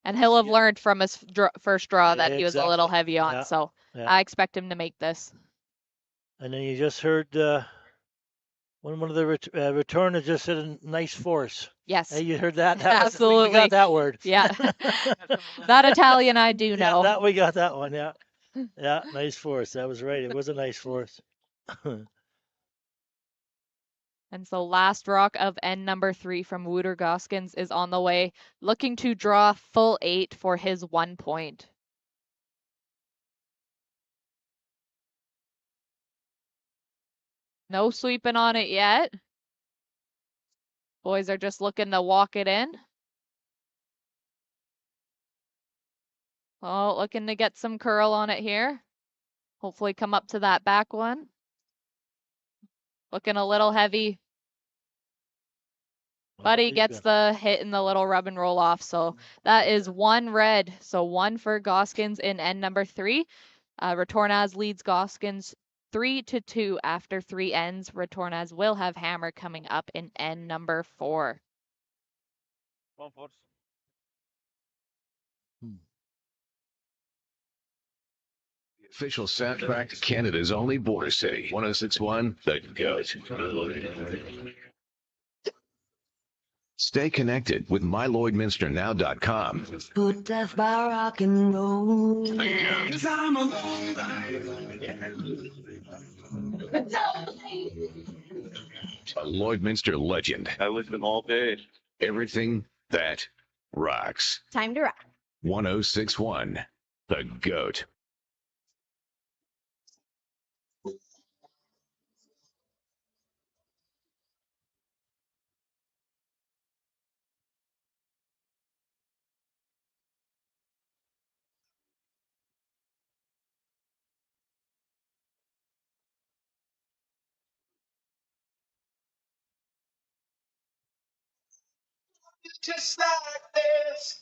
And he'll have learned from his first draw that he was a little Exactly. heavy on, Yeah. so Yeah. I expect him to make this. And then you just heard one of the Retornaz just said a nice force. Yes. Hey, you heard that? Absolutely. We got that word. Yeah. That Italian I do know. Yeah, we got that one. Yeah. Yeah, nice force. That was right. It was a nice force. And so last rock of end number 3 from Wouter Gosgens is on the way, looking to draw full 8 for his 1 point. No sweeping on it yet. Boys are just looking to walk it in. Oh, looking to get some curl on it here. Hopefully come up to that back one. Looking a little heavy. But he gets the hit in the little rub and roll off. So that is 1 red. So 1 for Gosgens in end number 3. Retornaz leads Gosgens 3-2 after 3 ends. Retornaz will have hammer coming up in end number 4. One force. Official soundtrack to Canada's only border city, 1061 The Goat. Stay connected with mylloydminsternow.com. Put death by rock and roll. A Lloydminster legend. I with them all day. Everything that rocks. Time to rock. 1061 The Goat. Just like this.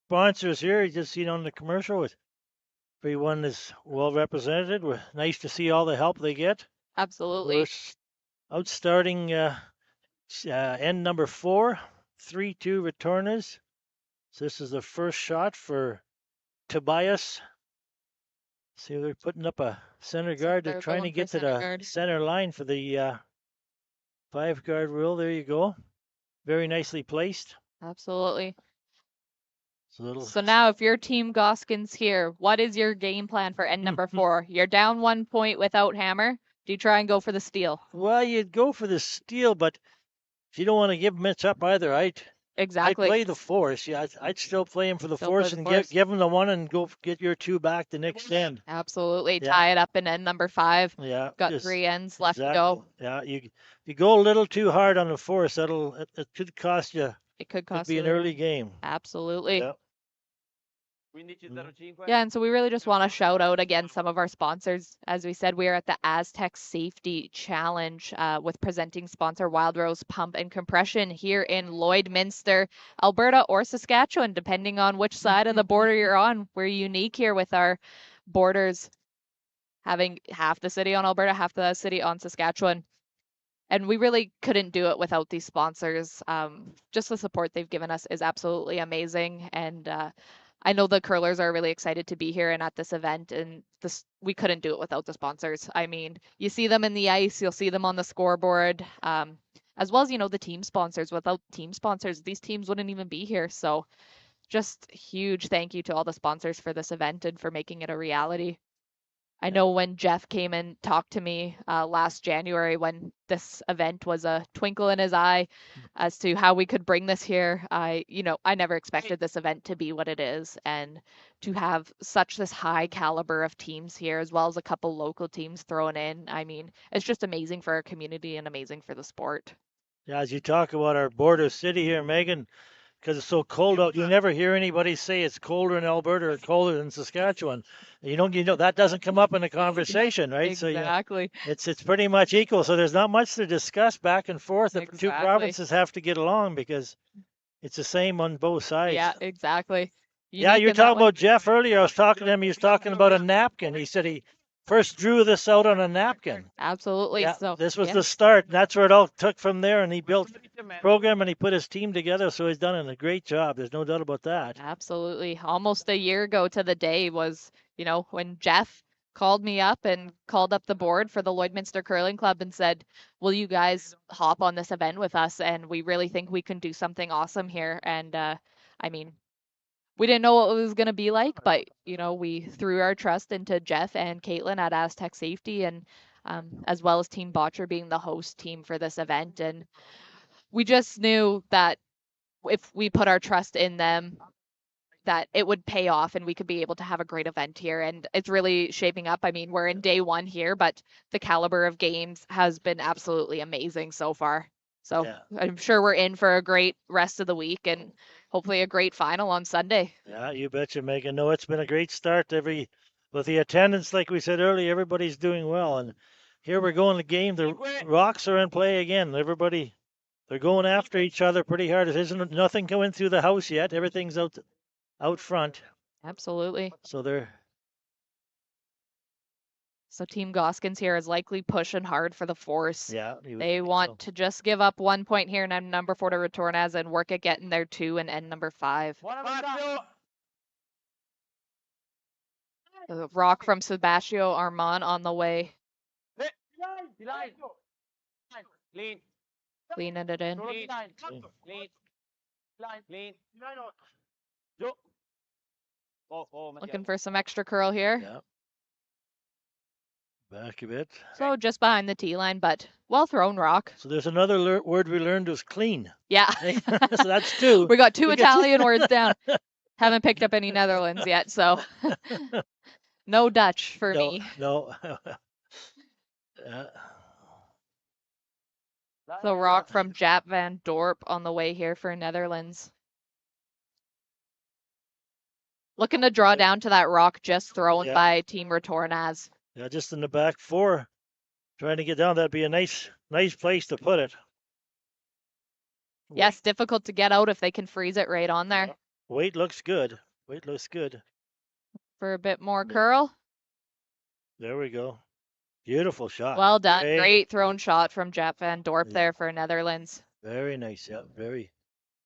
Sponsors here, you just seen on the commercial with everyone is well represented. Nice to see all the help they get. Absolutely. We're outstarting end number 4, 3-2 Retornaz. So this is the first shot for Tobias. See, they're putting up a center guard. They're trying to get to the center line for the 5-guard rule. There you go. Very nicely placed. Absolutely. So now if you're Team Gosgens here, what is your game plan for end number 4? You're down 1 point without hammer. Do you try and go for the steal? Well, you'd go for the steal, but if you don't want to give Mitch up either, I'd play the force. Yeah, I'd still play him for the force and give him the 1 and go get your 2 back the next end. Absolutely. Yeah. Tie it up in end number 5. Yeah. Got 3 ends left to go. Yeah, if you go a little too hard on the force, it could cost you. It could cost you an early game. Absolutely. Yeah. Yeah, and so we really just want to shout out again some of our sponsors. As we said, we are at the Astec Safety Challenge with presenting sponsor Wild Rose Pump and Compression here in Lloydminster, Alberta or Saskatchewan, depending on which side of the border you're on. We're unique here with our borders having half the city on Alberta, half the city on Saskatchewan. And we really couldn't do it without these sponsors. Just the support they've given us is absolutely amazing. And I know the curlers are really excited to be here and at this event, and we couldn't do it without the sponsors. I mean, you see them in the ice, you'll see them on the scoreboard, as well as, the team sponsors. Without team sponsors, these teams wouldn't even be here. So just huge thank you to all the sponsors for this event and for making it a reality. I know when Jeff came and talked to me last January when this event was a twinkle in his eye as to how we could bring this here. I never expected this event to be what it is and to have such this high caliber of teams here as well as a couple local teams thrown in. I mean, it's just amazing for our community and amazing for the sport. Yeah, as you talk about our border city here, Megan, because it's so cold out, you never hear anybody say it's colder in Alberta or colder than Saskatchewan. You know that doesn't come up in a conversation, right? So Exactly. it's pretty much equal. So there's not much to discuss back and forth. The two Exactly. provinces have to get along because it's the same on both sides. Yeah, exactly. Yeah, Unique you were in that talking one. about Jeff earlier. I was talking to him. He was talking about a napkin. He said he first drew this out on a napkin. Absolutely. Yeah, So this was yeah, the start. And that's where it all took from there. And he built program and he put his team together. So he's done a great job. There's no doubt about that. absolutely. Almost a year ago to the day was, when Jeff called me up and called up the board for the Lloydminster Curling Club and said, "Will you guys hop on this event with us? And we really think we can do something awesome here." And I mean, we didn't know what it was going to be like, but we threw our trust into Jeff and Caitlin at Astec Safety, and as well as Team Botcher being the host team for this event. And we just knew that if we put our trust in them, that it would pay off and we could be able to have a great event here. And it's really shaping up. I mean, we're in day one here, but the caliber of games has been absolutely amazing so far. So Yeah. I'm sure we're in for a great rest of the week and hopefully a great final on Sunday. Yeah, you betcha, Megan. No, it's been a great start. With the attendance, like we said earlier, everybody's doing well. And here we're going to game. The Rocks are in play again. They're going after each other pretty hard. It isn't nothing going through the house yet. Everything's out front. Absolutely. So they're So Team Gosgens here is likely pushing hard for the force. yeah. You would They think want so. to just give up 1 point here and end number 4 to Retornaz and work at getting their 2 and end number 5. The rock from Sebastião Armand on the way, Clean. cleaning it in. Clean. Clean. Joe. Oh, Looking for some extra curl here. Yeah. Back a bit. So just behind the tee line, but well thrown rock. So there's another word we learned was clean. Yeah. So that's two. We got 2 We got two. Italian words down. Haven't picked up any Netherlands yet, so no Dutch for me. No. So rock from Jap van Dorp on the way here for Netherlands. Looking to draw down to that rock just thrown Yeah. by Team Retornaz. Yeah, just in the back four, trying to get down. That'd be a nice place to put it. Yes, difficult to get out if they can freeze it right on there. Weight looks good. For a bit more Yeah. curl. There we go. Beautiful shot. Well done. Great thrown shot from Jap van Dorp Yeah. there for Netherlands. Very nice. Yeah, very.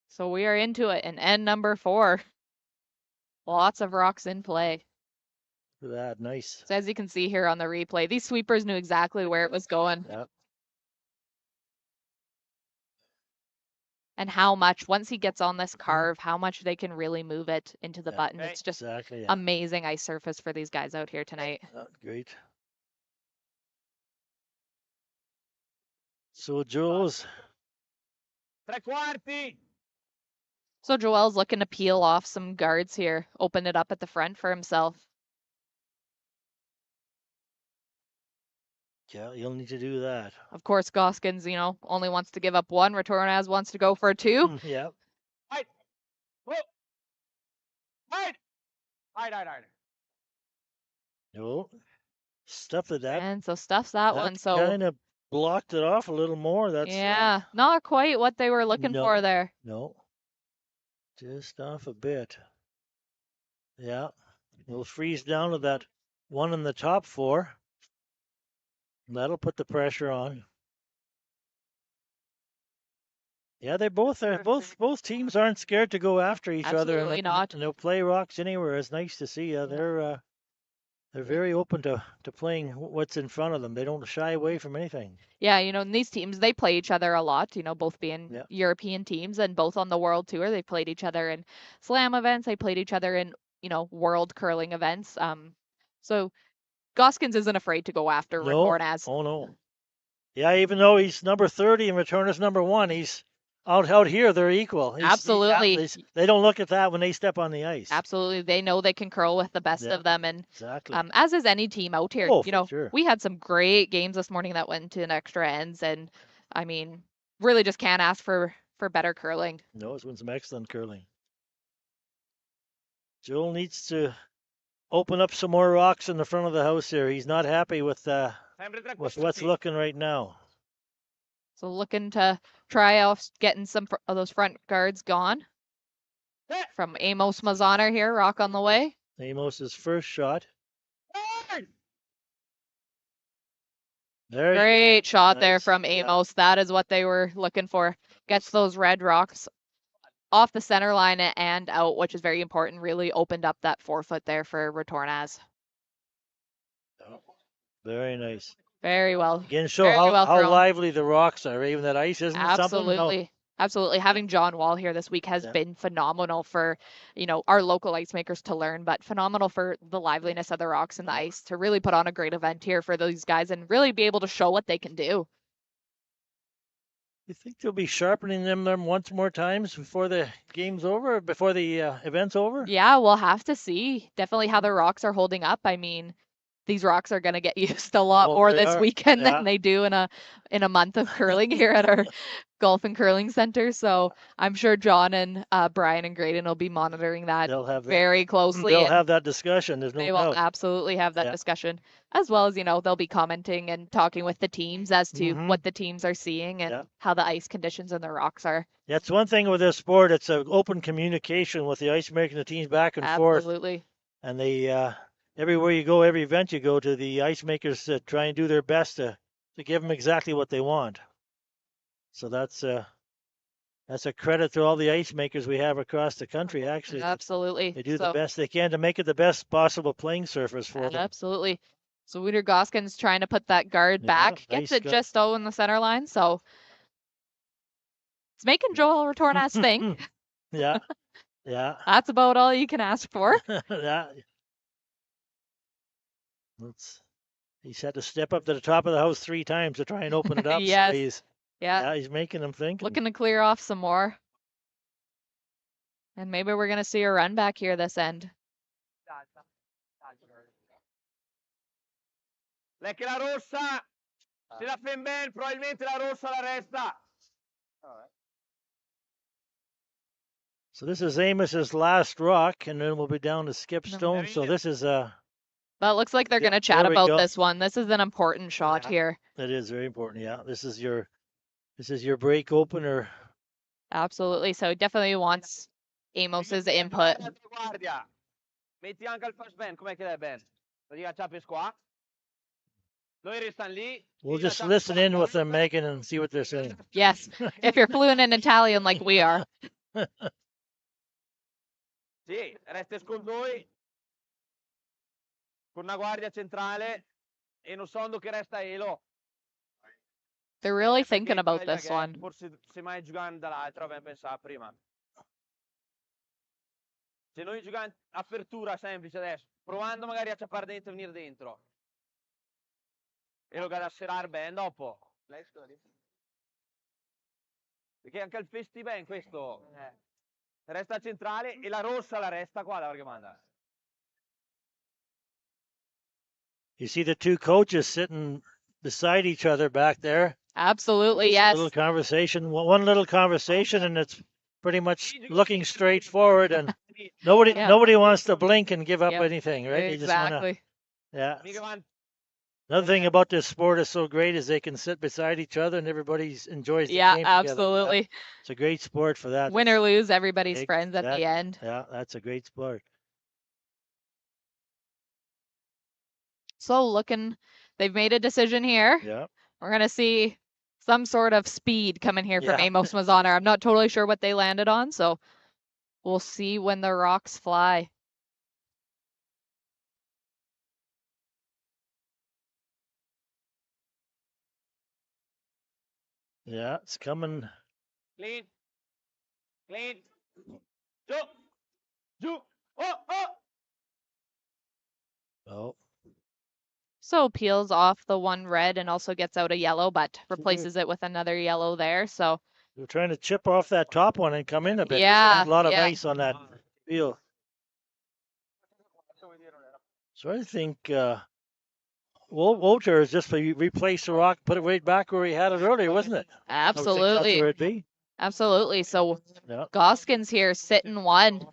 So we are into it in end number 4. Lots of rocks in play. Look at that. Nice. So as you can see here on the replay, these sweepers knew exactly where it was going. Yep. And how much, once he gets on this carve, how much they can really move it into the Yeah. button. It's just Exactly. Yeah. amazing ice surface for these guys out here tonight. Great. So Jules. Tre quarti. So Joel's looking to peel off some guards here, open it up at the front for himself. Yeah, you'll need to do that. Of course, Gosgens, only wants to give up 1. Retornaz wants to go for 2. Yeah. Hide. No. Stuff that. And so stuffs that one. So kind of blocked it off a little more. That's yeah, not quite what they were looking No. for there. No. Just off a bit. Yeah. We'll freeze down to that one in the top 4. That'll put the pressure on. Yeah, they both are. Both teams aren't scared to go after each other. Absolutely not. And they'll play rocks anywhere. It's nice to see. They're very open to playing what's in front of them. They don't shy away from anything. Yeah, and these teams, they play each other a lot, both being Yeah. European teams and both on the World Tour. They played each other in slam events. They played each other in, world curling events. So Gosgens isn't afraid to go after No. Retornaz. Oh no. Yeah, even though he's number 30 and Retornaz number 1, he's out here. They're equal. Absolutely. They don't look at that when they step on the ice. Absolutely. They know they can curl with the best Yeah, of them. And exactly. as is any team out here. Oh, You for know, sure. we had some great games this morning that went to an extra ends. And I mean, really just can't ask for better curling. No, it's been some excellent curling. Joel needs to open up some more rocks in the front of the house here. He's not happy with what's looking right now. So looking to try out getting some of those front guards gone. From Amos Mazaner here, rock on the way. Amos's first shot. Great shot there Nice. from Yeah. Amos. That is what they were looking for. Gets those red rocks off the center line and out, which is very important. Really opened up that 4-foot there for Retornaz. Very nice. Very well. Again, show Very well how thrown. lively the rocks are. Even that ice isn't something. Absolutely. Absolutely. Having John Wall here this week has been phenomenal for, you know, our local ice makers to learn, but phenomenal for the liveliness of the rocks and the ice to really put on a great event here for these guys and really be able to show what they can do. You think they'll be sharpening them once more times before the game's over, before the event's over? Yeah, we'll have to see definitely how the rocks are holding up. I mean, these rocks are going to get used a lot more this weekend than they do in a month of curling here at our golf and curling center. So I'm sure John and Brian and Graydon will be monitoring that very closely. They'll have that discussion. There's no doubt. They will absolutely have that discussion, as well as, you know, they'll be commenting and talking with the teams as to what the teams are seeing and how the ice conditions and the rocks are. That's one thing with this sport. It's an open communication with the ice making the teams back and forth. Absolutely. And they everywhere you go, every event you go to, the ice makers try and do their best to give them exactly what they want. So that's a credit to all the ice makers we have across the country. Actually, absolutely, they do the best they can to make it the best possible playing surface for them. Absolutely. So Wouter Gosgens trying to put that guard back, gets it just in the center line. So it's making Joel Retornaz think. Yeah. That's about all you can ask for. Yeah. He's had to step up to the top of the house 3 times to try and open it up. Yes. So he's making them think. Looking to clear off some more. And maybe we're going to see a run back here this end. Lecchi la rossa. Se la fan bene, probabilmente la rossa la resta. So this is Amos's last rock, and then we'll be down to Skip Stone. So this is But it looks like they're going to chat about this one. This is an important shot here. It is very important. Yeah, this is your break opener. Absolutely. So he definitely wants Amos's input. Metti anche il flash band, com'è che è Ben? Pratica Champions qua. Noi restan lì. We'll just listen in with them, Megan, and see what they're saying. Yes, if you're fluent in Italian like we are. Sì, resta con noi. Con una guardia centrale e non sondo che resta Elo. They're really thinking about this one. Forse se mai giocando dall'altra, ben pensare prima. Se noi giochiamo apertura semplice adesso, provando magari a ciappare dentro e venire dentro. E lo galasserare ben dopo. Perché anche il festival questo resta centrale e la rossa la resta qua, la che manda. You see the 2 coaches sitting beside each other back there. Absolutely, yes. Little conversation, one little conversation, and it's pretty much looking straight forward, and nobody wants to blink and give up anything, right? Exactly. Yeah. Another thing about this sport is so great is they can sit beside each other and everybody enjoys the game together. Absolutely. It's a great sport for that. Win or lose, everybody's friends at the end. Yeah, that's a great sport. So they've made a decision here. Yeah. We're going to see some sort of speed coming here from Amos Mazaner. I'm not totally sure what they landed on, so we'll see when the rocks fly. Yeah, it's coming. Clean. Giù. Oh. Oh. So peels off the one red and also gets out a yellow, but replaces it with another yellow there. So They're trying to chip off that top one and come in a bit. yeah, A lot of yeah. ice on that peel. So I think Wouter has just replaced the rock, put it right back where he had it earlier, wasn't it? I would think that's Absolutely. where it'd be. Absolutely. So Yeah. Gosgens here sitting one.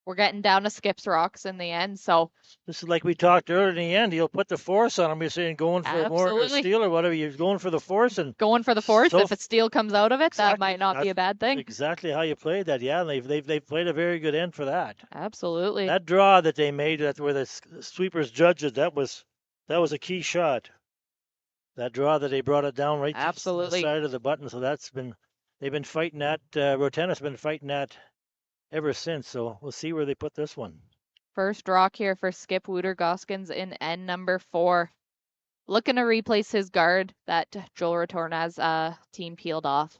We're getting down to Skip's rocks in the end. So This is like we talked earlier in the end. He'll put the force on him. You're saying going for more Absolutely. steel or whatever. You're going for the force and going for the fourth. So If a steal comes out of it, that Exactly. might not be a bad thing. exactly how you played that. Yeah, and they've played a very good end for that. Absolutely. That draw that they made, that where the sweepers judged it, that was a key shot. That draw that they brought it down right to the Absolutely. side of the button. So they've been fighting that. Retornaz been fighting that ever since. So we'll see where they put this one. First rock here for Skip Wouter Gosgens in N number 4. Looking to replace his guard that Joel Retornaz team peeled off.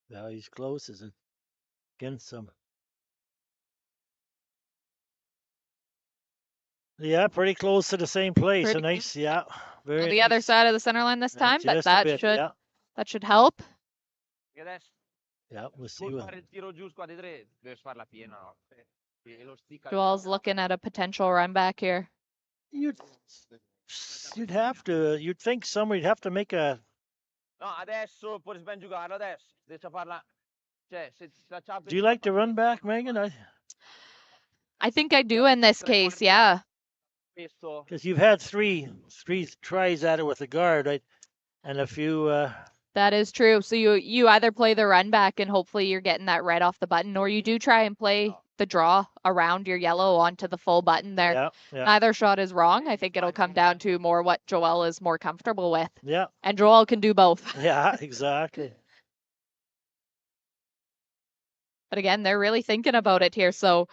Now he's close, is it? Against some. Yeah, pretty close to the same place. Pretty A nice, yeah, very. On the other side of the center line this time, but just a that bit, should yeah. that should help. Yeah, we'll see. Puoi fare il tiro giù squadra di 3, devi farla piena. No? E lo stick al- Joel's looking at a potential run back here. You'd think somebody'd have to make a. No, adesso puoi ben giocarlo adesso. Devi farla. Cioè, se la Champions Do you like to run back, Megan? I think I do in this case, yeah. questo Because you've had three tries at it with the guard, right? And a few. That is true. So you either play the run back and hopefully you're getting that red off the button, or you do try and play the draw around your yellow onto the full button there. Yeah, yeah, Neither shot is wrong. I think it'll come down to more what Joel is more comfortable with. yeah, And Joel can do both. yeah, exactly. But again, they're really thinking about it here. So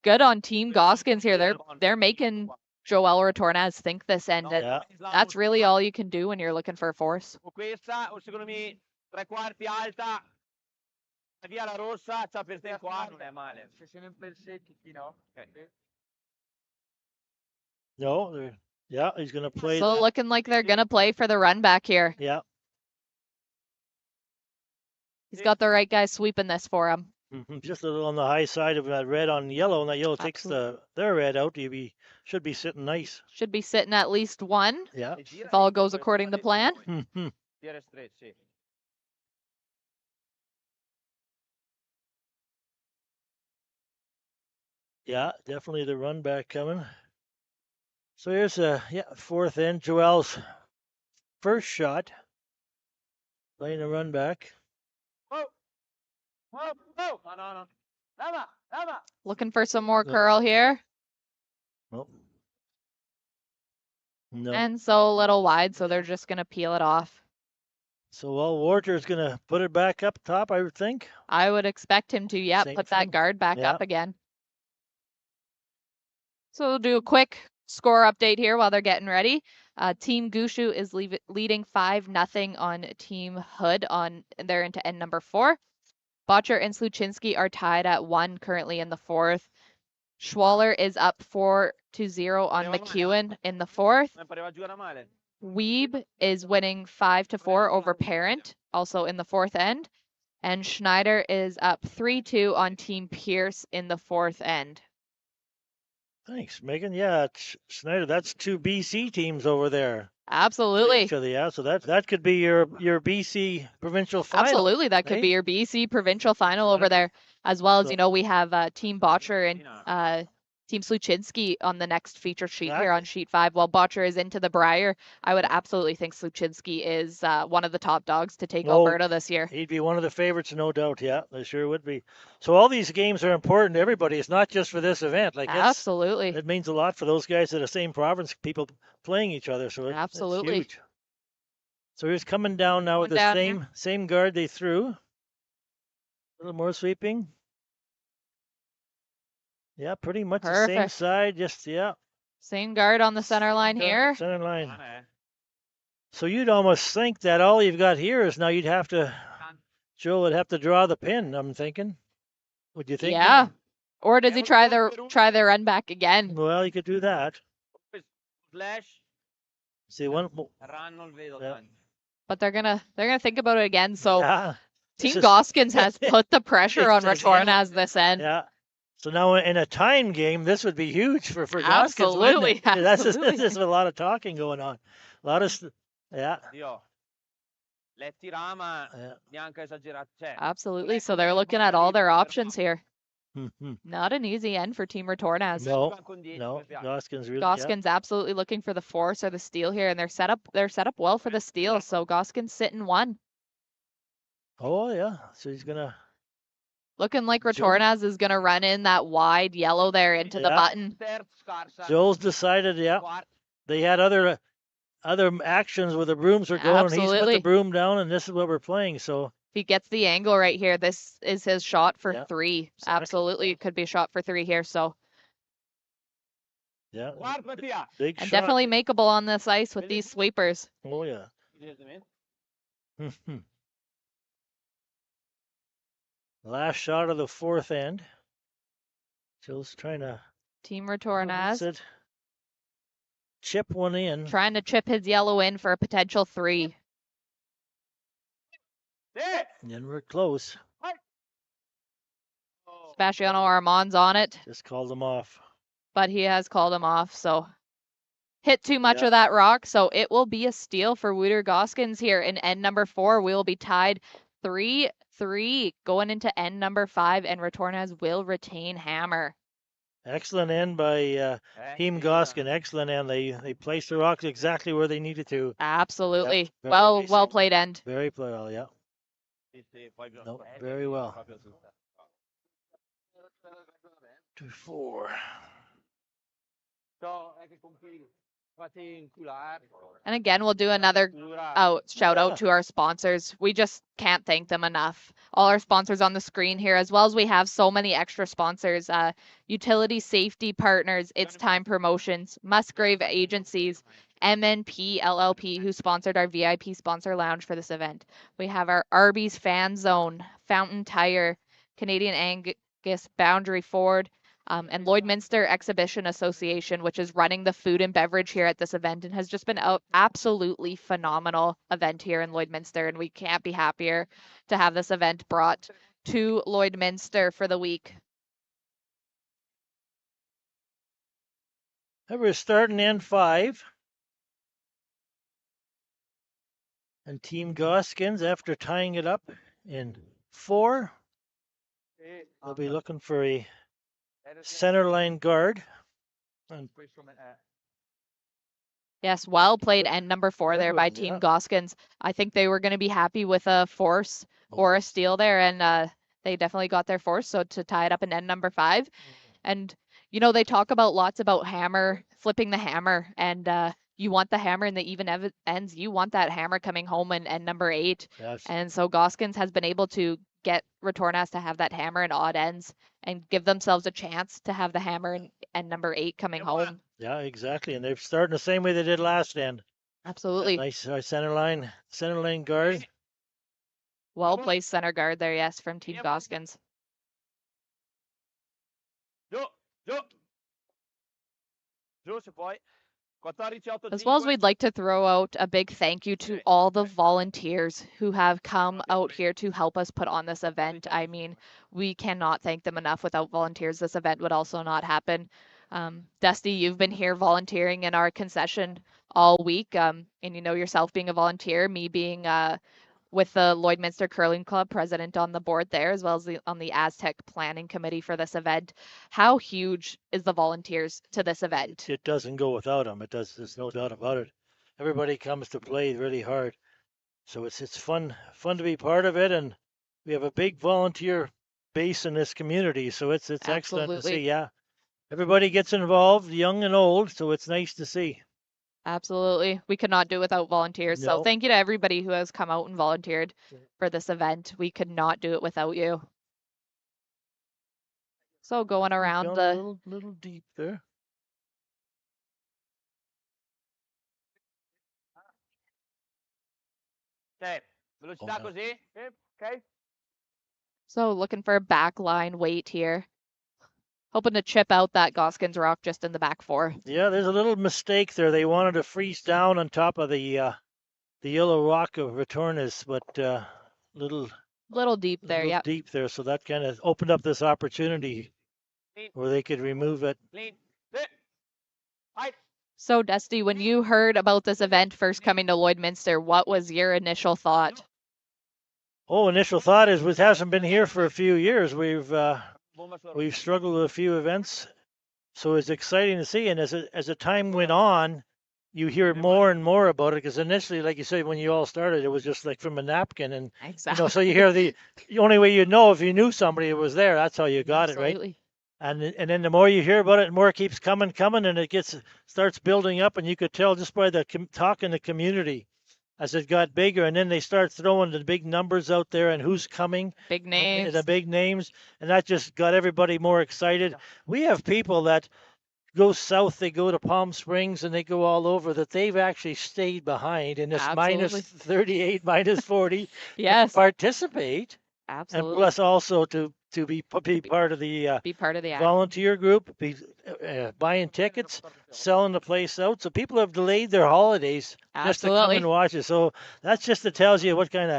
good on Team Gosgens here. They're making Joel Retornaz think this end. And Yeah. that's really all you can do when you're looking for a force. o questa o secondo me 3/4 alta. Via la rossa, c'ha per te qua, non è male. Se se ne pensetti, no? No, yeah, he's gonna play. So that. looking like they're gonna play for the run back here. Yeah. He's got the right guy sweeping this for him. Just a little on the high side of that red on yellow, and that yellow takes their red out. Should be sitting nice. Should be sitting at least one Yeah. if all goes according to plan. Tira straight, sì. Yeah, definitely the run back coming. So here's a fourth end. Joel's first shot. Playing a run back. Whoa! Whoa! Whoa! No. Lava! Looking for some more curl here. Oh. No. And so a little wide, so they're just gonna peel it off. So Wouter's gonna put it back up top, I would think. I would expect him to, yeah, Same put thing. that guard back Yeah. up again. So we'll do a quick score update here while they're getting ready. Team Gushu is leading 5-0 on Team Hood they're into end number 4. Botcher and Sluchinski are tied at 1 currently in the 4th. Schwaller is up 4-0 on McEwen in the 4th. Non pareva giocare male. Weeb is winning 5-4 over Parent, also in the 4th end. And Schneider is up 3-2 on Team Pierce in the 4th end. Thanks, Megan. Yeah, Schneider. That's 2 BC teams over there. Absolutely. Each other, yeah. So that could be your BC provincial final. Absolutely. That could be your BC provincial final over there. As well as, So- we have Team Botcher and Team Sluchinski on the next feature sheet here on sheet 5. While Botcher is into the Briar, I would absolutely think Sluchinski is one of the top dogs to take Alberta this year. He'd be one of the favorites, no doubt. Yeah, they sure would be. So all these games are important to everybody. It's not just for this event. Absolutely. It means a lot for those guys in the same province, people playing each other. So Absolutely. it's huge. So he's coming down now with the same guard they threw. A little more sweeping. Yeah, pretty much the same side. Just Same guard on the center line here. Center line. So you'd almost think that all you've got here is now you'd have to Joe would have to draw the pin, I'm thinking. Would you think? Yeah. Or does he try the run back again? Well, you could do that. Flash. See, one. Run non vedo Yeah. tanti. But they're gonna think about it again. So Yeah. Team This is- Gosgens has put the pressure on It does, yeah. Retornaz this end. Yeah. So now in a time game, this would be huge for Gosgens, Absolutely, wouldn't it? absolutely. This is a lot of talking going on. A lot of, yeah. Dio. Letti Rama, Yeah. neanche esagerato. Cioè, Absolutely. So they're looking at all their options here. Mhm. Not an easy end for Team Retornaz. No, con 10, no, come piace. Gosgens really. Gosgens absolutely looking for the force or the steal here, and they're set up well for the steal. So Gosgens sitting one. Yeah. Oh yeah, so he's gonna. Looking like Retornaz is gonna run in that wide yellow there into the Yeah. button. Terzo, scarsa. Joel's decided. Yeah, Quarto. they had other actions where the brooms were going, and he's put Absolutely. the broom down, and this is what we're playing. So If he gets the angle right here, this is his shot for Yeah, 3. exactly. Absolutely, it could be a shot for 3 here. So yeah, Quarto, Mattia. big and shot. definitely makeable on this ice with these sweepers. Oh yeah. Last shot of the fourth end. Joel's trying to Team Retornaz chip one in. trying to chip his yellow in for a potential 3. Sì. And then we're close. Sebastiano Armand's on it, Just called them off. but he has called him off. So hit too much Yeah. of that rock. So it will be a steal for Wouter Gosgens here in end number 4. We will be tied 3-3 going into end number 5, and Retornaz will retain hammer. Excellent end by Team Goskin. Excellent end. They placed the rocks exactly where they needed to. Absolutely. very Well nice. played end. Very well, yeah. No, very well. 2-4. And again, we'll do another shout out to our sponsors. We just can't thank them enough. All our sponsors on the screen here, as well as we have so many extra sponsors. Utility Safety Partners, It's Time Promotions, Musgrave Agencies, MNP LLP, who sponsored our VIP sponsor lounge for this event. We have our Arby's Fan Zone, Fountain Tire, Canadian Angus Boundary Ford, and Lloydminster Exhibition Association, which is running the food and beverage here at this event and has just been an absolutely phenomenal event here in Lloydminster. And we can't be happier to have this event brought to Lloydminster for the week. And we're starting in 5. And Team Goskins, after tying it up in 4, they'll be looking for a center line guard. And Yes, well played end number 4 there by Good, Team yeah. Goskins. I think they were going to be happy with a force or a steal there, and they definitely got their force, so to tie it up in end number 5. And, you know, they talk about lots about hammer, flipping the hammer, and you want the hammer in the even ends. You want that hammer coming home in end number 8. Yes. And so Goskins has been able to get Retornaz to have that hammer in odd ends and give themselves a chance to have the hammer in end number 8 coming home. Yeah, exactly. And they're starting the same way they did last end. Absolutely. Nice center line guard. Well placed center guard there, yes, from Team Goskins. Giù, giù. Giù se puoi. 14-8-5. As well as we'd like to throw out a big thank you to all the volunteers who have come out here to help us put on this event. I mean, we cannot thank them enough. Without volunteers, this event would also not happen. Dusty, you've been here volunteering in our concession all week. And you know yourself being a volunteer, me being with the Lloydminster Curling Club president on the board there, as well as on the Astec planning committee for this event. How huge is the volunteers to this event? It doesn't go without them. It does. There's no doubt about it. Everybody comes to play really hard, so it's fun to be part of it, and we have a big volunteer base in this community, so it's excellent to Absolutely. see. Yeah, everybody gets involved, young and old, so it's nice to see. Absolutely. We could not do it without volunteers. So No. thank you to everybody who has come out and volunteered for this event. We could not do it without you. So going around Down a little deep there. Cioè, velocità no. così. Ok? So looking for a back line weight here. Hoping to chip out that Gosgens rock just in the back four. Yeah, there's a little mistake there. They wanted to freeze down on top of the yellow rock of Retornaz, but little Little deep there, little yep. deep there. So that kind of opened up this opportunity where they could remove it. Clean. Sit. Height. So Dusty, when you heard about this event first coming to Lloydminster, what was your initial thought? Oh, initial thought is it hasn't been here for a few years. We've struggled with a few events, so it's exciting to see. And as the time went on, you hear more and more about it. Because initially, like you said, when you all started, it was just like from a napkin, and Exactly. so you hear the only way you know if you knew somebody was there. That's how you got it, right? Absolutely. And then the more you hear about it, the more it keeps coming, and it starts building up, and you could tell just by the talk in the community as it got bigger, and then they start throwing the big numbers out there and who's coming, Big names. the big names, and that just got everybody more excited. We have people that go south, they go to Palm Springs, and they go all over, that they've actually stayed behind in this minus Absolutely. 38, minus 40, Yes, participate, and absolutely. plus also to be part of the Be part of the act. volunteer group, be buying tickets, selling the place out. So people have delayed their holidays just to come Absolutely. and watch it. So that's just to tells you what kind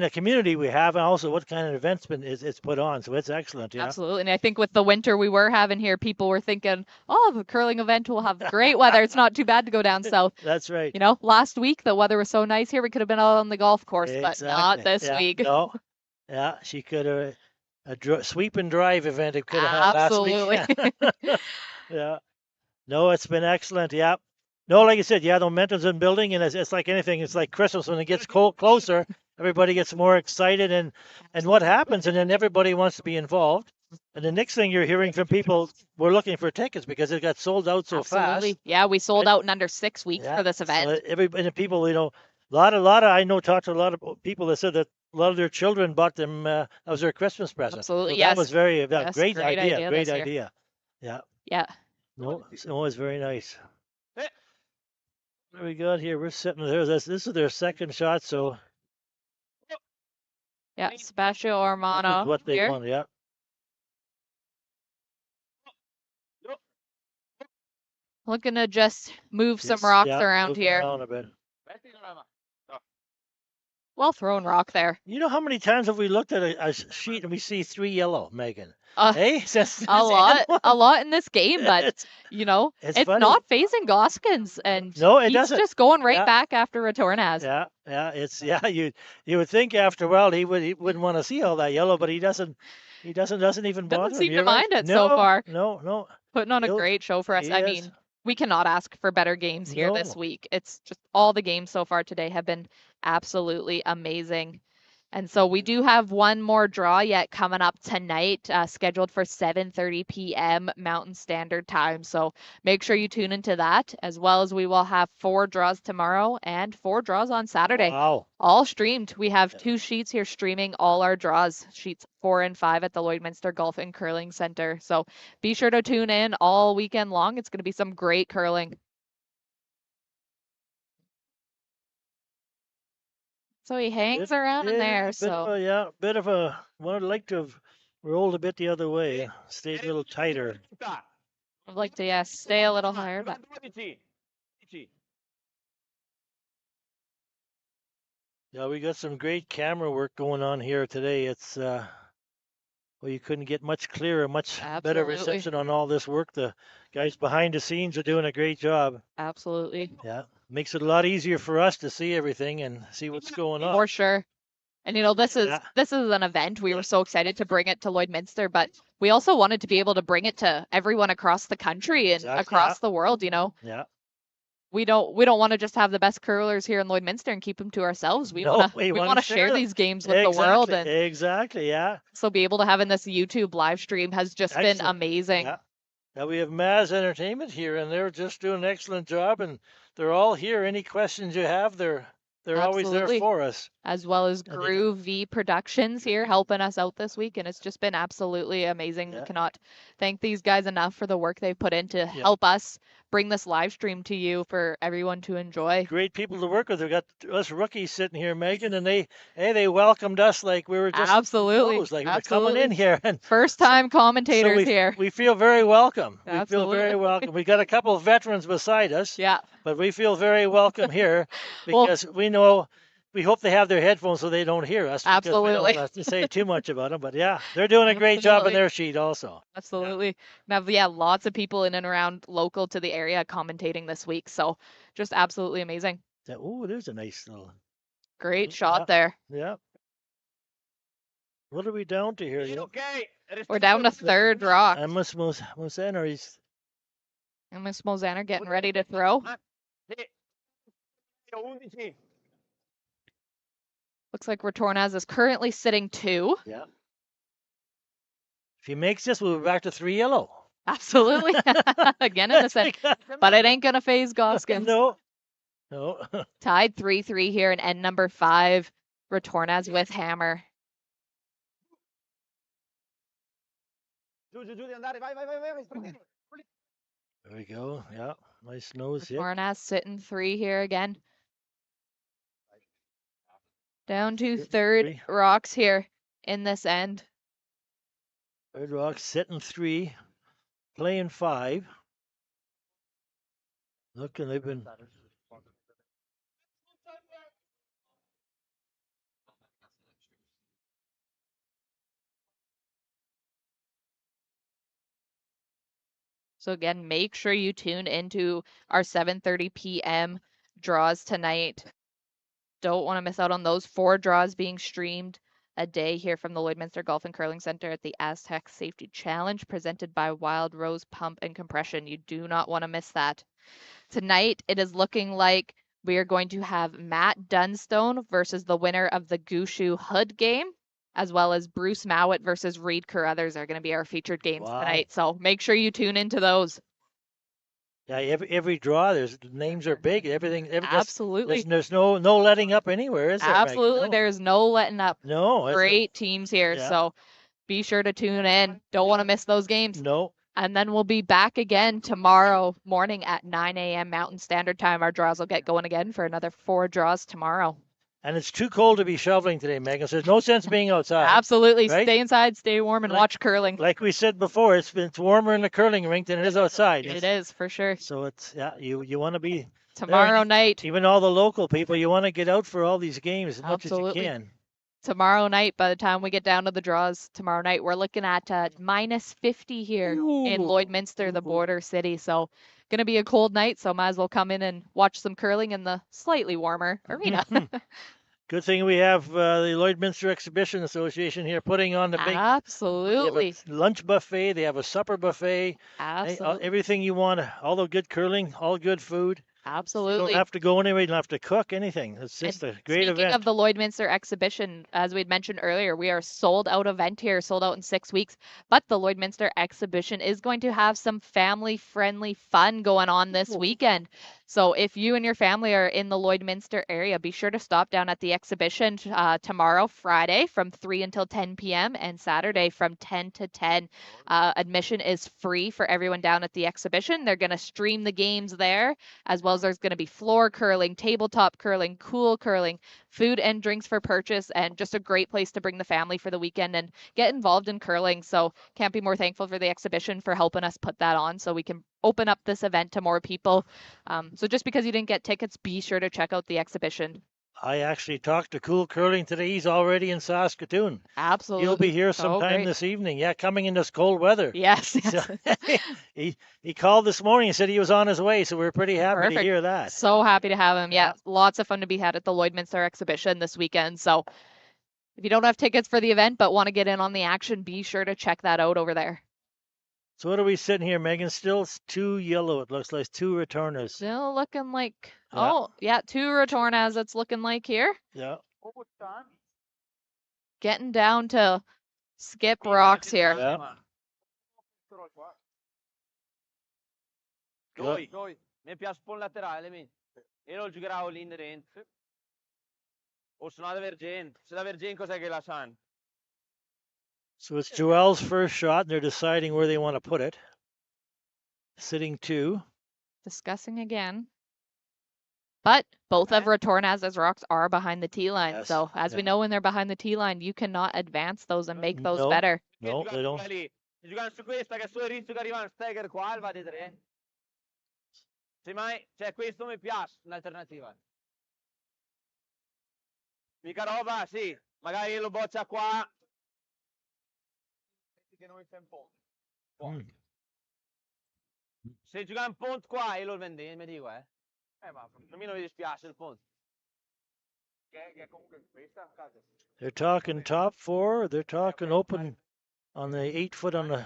of community we have, and also what kind of events it's put on. So it's excellent. Yeah. Absolutely. And I think with the winter we were having here, people were thinking, oh, the curling event will have great weather. It's not too bad to go down south. That's right. You know, last week the weather was so nice here, we could have been out on the golf course, but not this Yeah. week. No. Yeah, she could have a sweep and drive event. It could have had last Absolutely. week. Yeah. No, it's been excellent. Yeah. No, like I said, yeah, the momentum's in building, and it's like anything. It's like Christmas when it gets closer, everybody gets more excited, and what happens, and then everybody wants to be involved. And the next thing you're hearing from people, we're looking for tickets because it got sold out so Absolutely. fast. Yeah, we sold out in under 6 weeks Yeah. for this event. So and the people, a lot of I know talked to a lot of people that said that a lot of their children bought them as their Christmas present. Absolutely, So yes. That was very Yes, great great idea. idea Great this year. idea. Yeah. Yeah. No, it was very nice. Sit. What do we got here? We're sitting there. This is their second shot, so Yeah. Sebastian this Ormano is what they here. want. Yeah. Looking to just move some Yes, rocks yeah, around move here. around a bit. Well thrown rock there. You know how many times have we looked at a sheet and we see 3 yellow, Megan? Uh, Hey, since a lot in this game, but It's- it's funny. not phasing Gosgens, and No, it he's doesn't. just going right Yeah. back after Retornaz. Yeah, you would think after a while he wouldn't want to see all that yellow, but he doesn't even bother Doesn't him. seem to You're right. mind it so No, far. No. Putting on a He'll- great show for us. he I is. mean, we cannot ask for better games here this No. week. It's just all the games so far today have been absolutely amazing. And so we do have one more draw yet coming up tonight, scheduled for 7:30 p.m. Mountain Standard Time. So make sure you tune into that, as well as we will have 4 draws tomorrow and 4 draws on Saturday. Wow. All streamed. We have 2 sheets here streaming all our draws, sheets 4 and 5 at the Lloydminster Golf and Curling Center. So be sure to tune in all weekend long. It's going to be some great curling. So he hangs around in there. Bit of a would like to have rolled a bit the other way, stayed a little tighter. I'd like to stay a little higher, but 12. Yeah, we got some great camera work going on here today. It's you couldn't get much clearer, much better Absolutely. reception on all this work. The guys behind the scenes are doing a great job. absolutely, Yeah, makes it a lot easier for us to see everything and see what's going on. for sure. And this is Yeah. an event. We were so excited to bring it to Lloydminster, but we also wanted to be able to bring it to everyone across the country and Exactly, across the world. Yeah. We don't want to just have the best curlers here in Lloydminster and keep them to ourselves. We No, want we to wanna share share them. these games with the world, and Exactly, yeah. so be able to have in this YouTube live stream has just been Excellent. amazing. Yeah. Now we have Maz Entertainment here, and they're just doing an excellent job, and they're all here. Any questions you have, they're always there Absolutely. for us. As well as And they- Groove V Productions here helping us out this week, and it's just been absolutely amazing. Yeah. We cannot thank these guys enough for the work they've put in to help us bring this live stream to you for everyone to enjoy. Great people to work with. We've got us rookies sitting here, Megan, and they welcomed us like we were just Absolutely. pros, like we're coming in here. And First time commentators so here. we feel very welcome. We feel Absolutely. very welcome. We got a couple of veterans beside us. Yeah. But we feel very welcome here because we hope they have their headphones so they don't hear us. Because we Absolutely. don't have to say too much about them. But yeah, they're doing a great job on their sheet also. Absolutely. And have, lots of people in and around local to the area commentating this week. So just absolutely amazing. Oh, there's a nice little. Great shot there. Yeah. What are we down to here? Okay. We're down to third rock. And Miss Mosaner is. And Miss Mosaner getting ready to throw. Looks like Retornaz is currently sitting 2. Yeah. If he makes this, we'll be back to 3 yellow. Absolutely. Again in the set. But it ain't going to phase Gosgens. No. Tied 3-3 here in end number 5. Retornaz with hammer. There we go. Yeah. Nice nose hit. Retornaz sitting 3 here again. Down to third rocks here in this end. Third rock sitting 3, playing 5. Looking, they've been. So again, make sure you tune into our 7:30 p.m. draws tonight. Don't want to miss out on those 4 draws being streamed a day here from the Lloydminster Golf and Curling Center at the Astec Safety Challenge presented by Wild Rose Pump and Compression. You do not want to miss that. Tonight, it is looking like we are going to have Matt Dunstone versus the winner of the Gushu Hood game, as well as Bruce Mowat versus Reed Carruthers are going to be our featured games tonight. So make sure you tune into those. Yeah, every draw, the names are big. Everything. Absolutely. There's no letting up anywhere, is there? Absolutely. No. There's no letting up. No. Great teams here. Yeah. So be sure to tune in. Don't want to miss those games. No. And then we'll be back again tomorrow morning at 9 a.m. Mountain Standard Time. Our draws will get going again for another 4 draws tomorrow. And it's too cold to be shoveling today, Megan. So there's no sense being outside. Absolutely. Right? Stay inside, stay warm, and watch curling. Like we said before, it's warmer in the curling rink than it is outside. It is, for sure. So you want to be tomorrow there. Night. Even all the local people, you want to get out for all these games as much as you can. Tomorrow night, by the time we get down to the draws tomorrow night, we're looking at minus 50 here in Lloydminster, the border city. So going to be a cold night, so might as well come in and watch some curling in the slightly warmer arena. Good thing we have the Lloydminster Exhibition Association here putting on the big. Absolutely. They have a lunch buffet. They have a supper buffet. Absolutely. Everything you want. All the good curling, all good food. Absolutely. You don't have to go anywhere. You don't have to cook anything. It's just a great event. Speaking of the Lloydminster exhibition, as we'd mentioned earlier, we are sold out event here, sold out in 6 weeks. But the Lloydminster exhibition is going to have some family-friendly fun going on this weekend. So if you and your family are in the Lloydminster area, be sure to stop down at the exhibition tomorrow, Friday, from 3 until 10 p.m. and Saturday from 10 to 10. Admission is free for everyone down at the exhibition. They're going to stream the games there, as well as there's going to be floor curling, tabletop curling, cool curling, food and drinks for purchase, and just a great place to bring the family for the weekend and get involved in curling. So can't be more thankful for the exhibition for helping us put that on so we can open up this event to more people. So just because you didn't get tickets, be sure to check out the exhibition. I actually talked to Cool Curling today. He's already in Saskatoon. Absolutely. He'll be here sometime this evening. Yeah, coming in this cold weather. Yes. So, he called this morning and said he was on his way, so we're pretty happy to hear that. So happy to have him. Yeah, lots of fun to be had at the Lloydminster exhibition this weekend. So if you don't have tickets for the event but want to get in on the action, be sure to check that out over there. So what are we sitting here, Megan? Still 2 yellow. It looks like 2 Retornaz. Still looking like, 2 Retornaz it's looking like here. Yeah. Getting down to skip rocks here. Yeah. Doi. Mi piace pon laterale, mi. E lo giocherò lì dentro. O se no da Vergen. Se da Vergen cos'è che la san? So it's Joel's first shot, and they're deciding where they want to put it. Sitting 2. Discussing again. But both of Retornaz's rocks are behind the tee line. Yes, So as we yeah. know, when they're behind the tee line, you cannot advance those and make those No. better. No, Giocano they don't. quella lì. Se giocano su questa, che è solo il rischio che arriva un stagger qua, va di 3. Semmai, cioè questo mi piace, un'alternativa. Mica roba, sì, magari lo boccia qua. Che noi c'è un po'. Mm. Se gioca un pont qua, io lo vendi, mi dico, ma a me non mi dispiace il pont. Che comunque questa, They're talking top 4. They're talking open on the 8 foot on the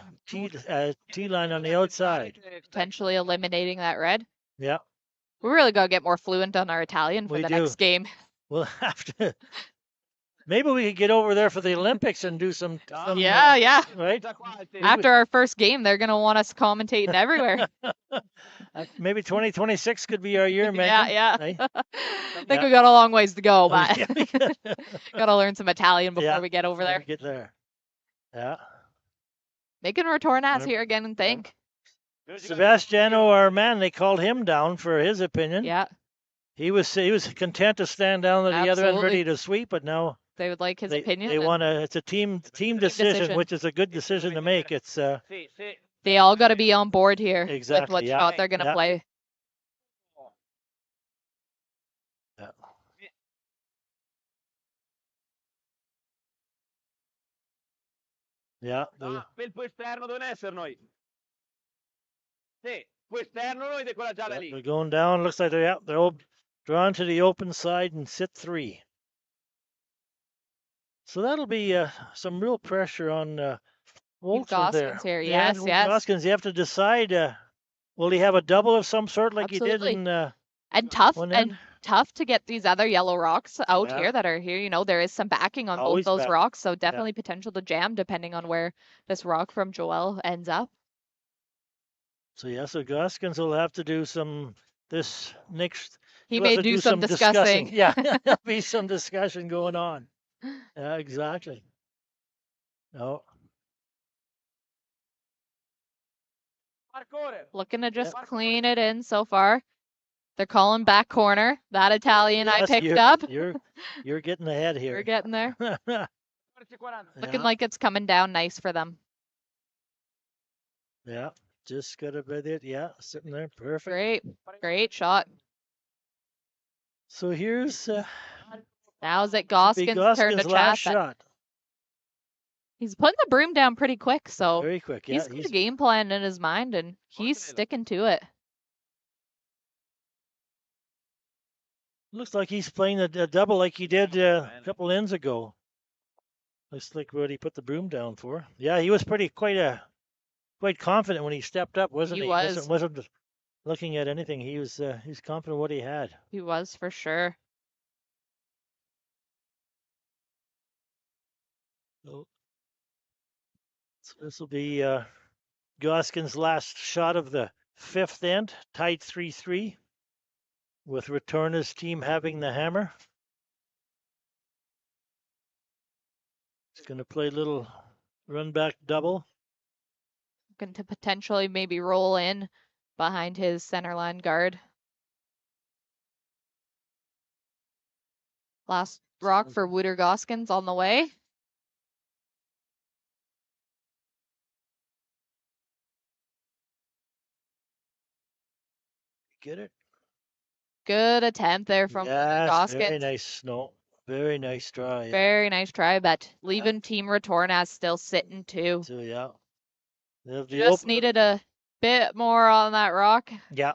tee line on the outside. Potentially eliminating that red. Yeah, We really got to get more fluent on our Italian for We the do. next game. we'll have to. Maybe we could get over there for the Olympics and do some. Yeah, yeah. Right? After our first game, they're going to want us commentating everywhere. Maybe 2026 could be our year, man. Yeah, yeah. Right? I think we got a long ways to go, but yeah. got to learn some Italian before Yeah, we get over there. Get there. Yeah. Making Retornaz Yep. here again and think. Sebastiano, our man, they called him down for his opinion. Yeah, He was content to stand down at the other end Absolutely. ready to sweep, but now they would like his they, opinion. they and want to. It's a team decision, decision. which is a good decision to make. It's They all got to be on board here with Exactly, what yeah. shot they're going to Yeah. play. Yeah. Yeah. Ah, per il esterno devono essere noi. Sì, poi esterno noi di quella gialla lì. They're going down. Looks like they're all drawn to the open side and sit 3. So that'll be some real pressure on Wolfson there. Gosgens here, Yeah, yes, yes. Gosgens, you have to decide. Will he have a double of some sort like he Absolutely. did in And tough one and end? tough to get these other yellow rocks out Yeah. here that are here. You know, there is some backing on Always both those back. rocks, so definitely potential to jam depending on where this rock from Joel ends up. So Gosgens will have to do some this next. He he'll may have to do some discussing. Yeah, there'll be some discussion going on. Yeah, exactly. No. Marcore. Looking to just Yep. clean it in so far. They're calling back corner. That Italian I Yes, picked you're, up. You're getting ahead We're here. getting there. 40. Looking like it's coming down nice for them. Yeah, just got a bit it. Yeah, sitting there, perfect. Great, great shot. So here's Now is it be Gosgens' turn to Gosgens' chat? last That shot. he's putting the broom down pretty quick, so Very quick. Yeah, he's got a game plan in his mind and he's sticking to it. looks like he's playing a double like he did a couple ends ago. Looks like what he put the broom down for. Yeah, he was quite confident when he stepped up, wasn't he? He was. Wasn't looking at anything. He was confident what he had. He was for sure. So this will be Gosgens' last shot of the 5th end, tied 3-3, with Retornaz team having the hammer. He's going to play a little run back double. Looking to potentially maybe roll in behind his center line guard. Last rock for Wouter Gosgens on the way. Get it? Good attempt there from Yes, Gosgens. very nice. No, very nice try. Very nice try, but leaving Team Retornaz still sitting too. So yeah, they'll be Just open- needed a bit more on that rock. Yeah.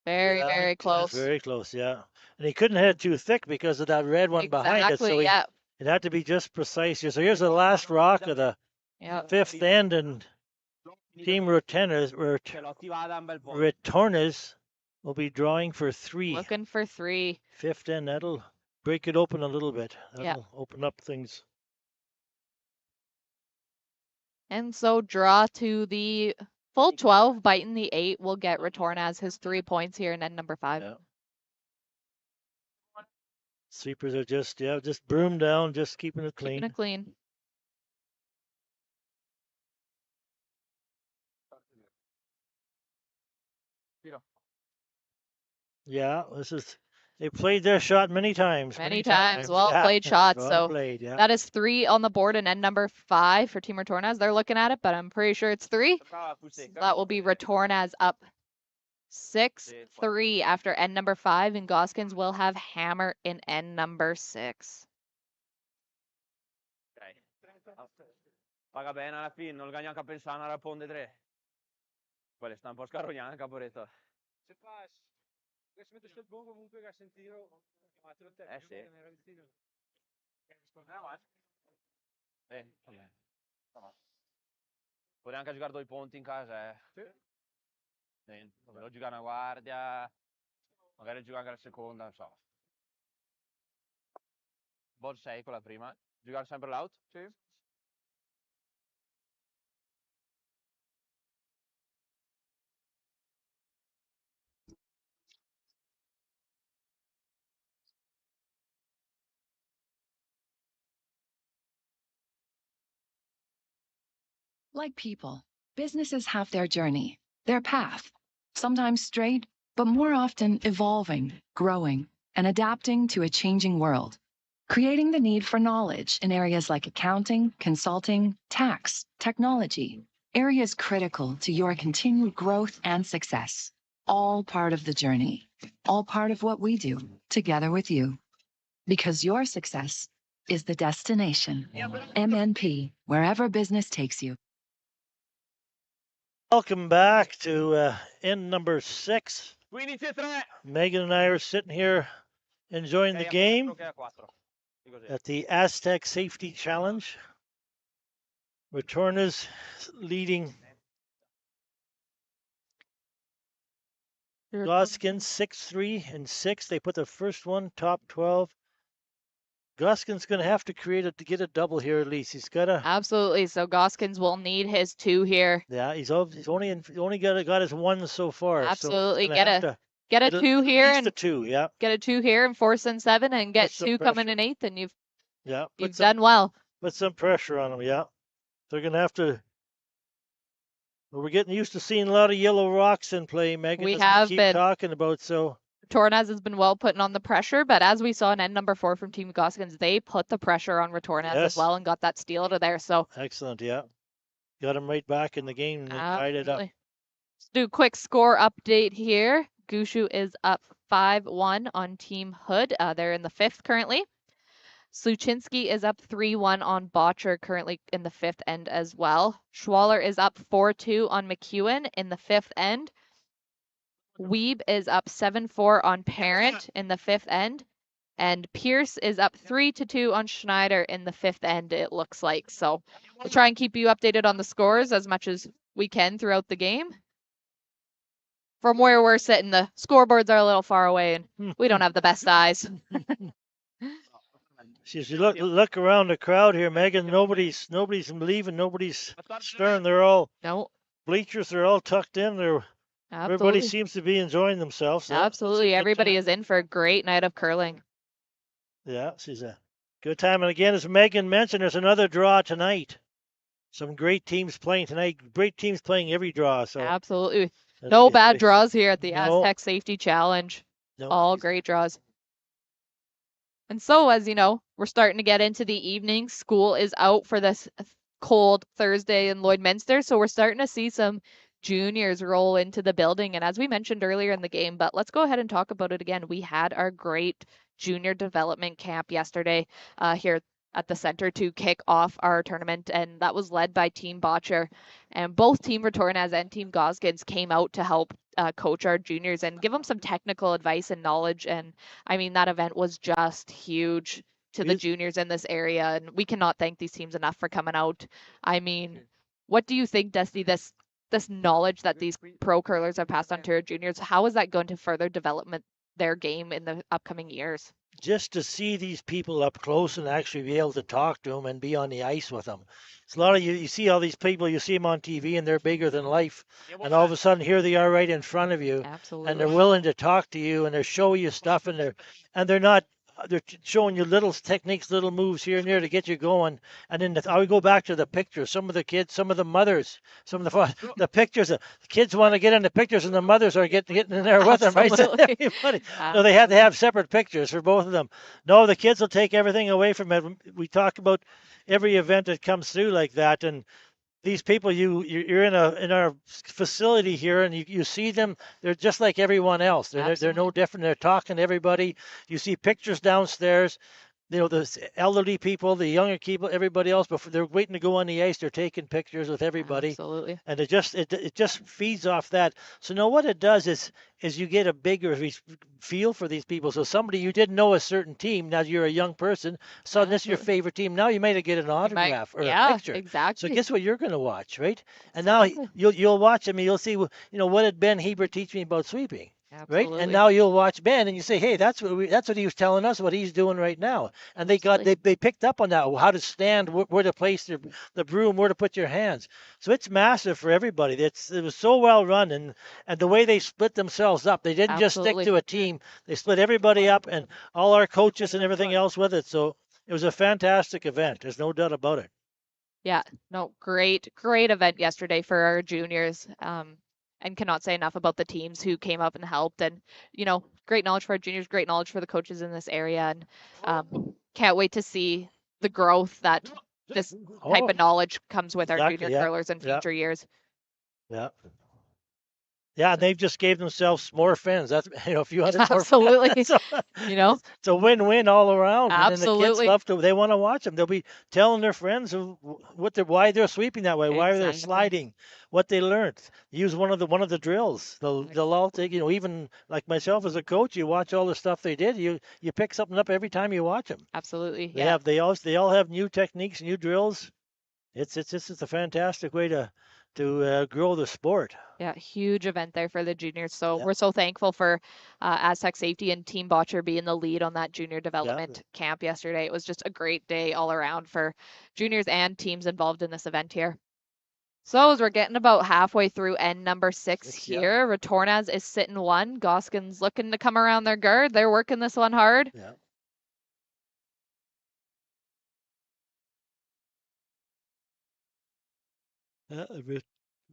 Very, Yeah, very close. Very close, yeah. And he couldn't hit it too thick because of that red one behind it. So Exactly, yeah. it had to be just precise here. So here's the last rock of the Yeah. 5th end, and Team Retornaz will be drawing for 3. Looking for 3. 5th end, that'll break it open a little bit. Yeah. That'll open up things. And so draw to the full 12, biting the 8 will get Retornaz his 3 points here in end number 5. Yeah. Sweepers are just broom down, just keeping it clean. Keeping it clean. Yeah, they played their shot many times. Many times. Well Yeah. played shots. Well So played, yeah. that is 3 on the board and end number 5 for Team Retornaz. They're looking at it, but I'm pretty sure it's 3. So that will be Retornaz up 6-3 after end number 5, and Gosgens will have hammer in end number 6. Paga bene alla fine, non ga neanche a pensare a rapponde 3. Quelle sta un po' scarognando il caporetto. Se fas, se metes tot bom comunque ga sentire quattro te. Sì. Vabbè. Puoi anche giocare 2 punti in casa, eh. Sì. Volevo giocare una guardia, magari giocare anche la seconda, non so. Ball 6 con la prima. Giocare sempre l'out? Sì. Like people, businesses have their journey, their path, sometimes straight, but more often evolving, growing, and adapting to a changing world, creating the need for knowledge in areas like accounting, consulting, tax, technology, areas critical to your continued growth and success. All part of the journey, all part of what we do together with you. Because your success is the destination. MNP, wherever business takes you. Welcome back to end number 6. 15-3. Megan and I are sitting here enjoying the game at the Astec Safety Challenge. Retornaz leading Gosgens 6-3 and 6. They put the first one top 12. Gosgens going to have to get a double here at least. He's got to. Absolutely. So Gosgens will need his 2 here. Yeah, he's only got his 1 so far. Absolutely. So get a 2 here and a 2, yeah. Get a 2 here and force in 7 and get 2 coming in 8th, and you've done well. Put some pressure on them, yeah. They're going to have to. Well, we're getting used to seeing a lot of yellow rocks in play, Megan. We have keep been talking about so. Retornaz has been well putting on the pressure, but as we saw in end number 4 from Team Gosgens, they put the pressure on Retornaz as well and got that steal to there. So excellent, yeah. Got him right back in the game and tied it up. Let's do a quick score update here. Gushu is up 5-1 on Team Hood. They're in the 5th currently. Sluchinski is up 3-1 on Botcher, currently in the 5th end as well. Schwaller is up 4-2 on McEwen in the 5th end. Weeb is up 7-4 on Parent in the 5th end. And Pierce is up 3-2 on Schneider in the 5th end, it looks like. So we'll try and keep you updated on the scores as much as we can throughout the game. From where we're sitting, the scoreboards are a little far away and we don't have the best eyes. If you look around the crowd here, Megan, nobody's leaving, nobody's stirring. They're all bleachers, they're all tucked in. Everybody seems to be enjoying themselves. So absolutely. Everybody is in for a great night of curling. Yeah, she's a good time. And again, as Megan mentioned, there's another draw tonight. Some great teams playing tonight. Great teams playing every draw. So absolutely. No bad draws here at the Astec Safety Challenge. No. All great draws. And so, as you know, we're starting to get into the evening. School is out for this cold Thursday in Lloydminster. So we're starting to see some juniors roll into the building. And as we mentioned earlier in the game, but let's go ahead and talk about it again. We had our great junior development camp yesterday here at the center to kick off our tournament, and that was led by Team Botcher. And both Team Retornaz and Team Gosgens came out to help coach our juniors and give them some technical advice and knowledge. And I mean, that event was just huge to the juniors in this area, and we cannot thank these teams enough for coming out. I mean, what do you think, Dusty, this knowledge that these pro curlers have passed on to our juniors, how is that going to further development their game in the upcoming years? Just to see these people up close and actually be able to talk to them and be on the ice with them. It's a lot of you see all these people, you see them on TV and they're bigger than life. And all of a sudden here they are right in front of you. Absolutely. And they're willing to talk to you and they're showing you stuff and they're not they're showing you little techniques, little moves here and there to get you going. And then I would go back to the pictures. Some of the kids, some of the mothers, some of the pictures. The kids want to get in the pictures, and the mothers are getting in there with them, right? So Absolutely. everybody. So they had to have separate pictures for both of them. No, the kids will take everything away from it. We talk about every event that comes through like that, and these people you're in our facility here, and you see them. They're just like everyone else. They're no Absolutely. different. They're talking to everybody. You see pictures downstairs. The elderly people, the younger people, everybody else, before they're waiting to go on the ice, they're taking pictures with everybody, Absolutely. and it just feeds off that. So now what it does is you get a bigger feel for these people. So somebody you didn't know a certain team, now you're a young person, so this is your Absolutely. favorite team. Now you might get an You might, autograph or a yeah, picture. So exactly. guess what you're going to watch, right? And now Exactly. you'll watch him and you'll see, what did Ben Hebert teach me about sweeping? Right, and Absolutely. now you'll watch Ben and you say, "Hey, that's what he was telling us, what he's doing right now." And Absolutely. they picked up on that, how to stand, where to place the broom, where to put your hands. So it's massive for everybody. It was so well run, and the way they split themselves up, they didn't just stick Absolutely. to a team. They split everybody up, and all our coaches and everything else with it. So it was a fantastic event. There's no doubt about it. Yeah, no, great event yesterday for our juniors. And cannot say enough about the teams who came up and helped. And, great knowledge for our juniors, great knowledge for the coaches in this area. And can't wait to see the growth that this type Oh, of knowledge comes with our exactly. junior Yeah, curlers in yeah, future years. yeah. Yeah, they've just gave themselves more fans. That's a few hundred more Absolutely. fans. So You know, it's a win-win all around. And then the kids absolutely. love to. They want to watch them. They'll be telling their friends why they're sweeping that way, why they're Exactly. sliding, what they learned. Use one of the drills. They'll all take. Even like myself as a coach, you watch all the stuff they did. You pick something up every time you watch them. Absolutely. They Yeah. have they all have new techniques, new drills. It's a fantastic way to grow the sport. Yeah, huge event there for the juniors. So Yeah, we're so thankful for Astec Safety and Team Botcher being the lead on that junior yeah. development camp yesterday. It was just a great day all around for juniors and teams involved in this event here. So as we're getting about halfway through end number 6 Yeah, here, Retornaz is sitting 1. Gosgens looking to come around their guard. They're working this one hard. yeah.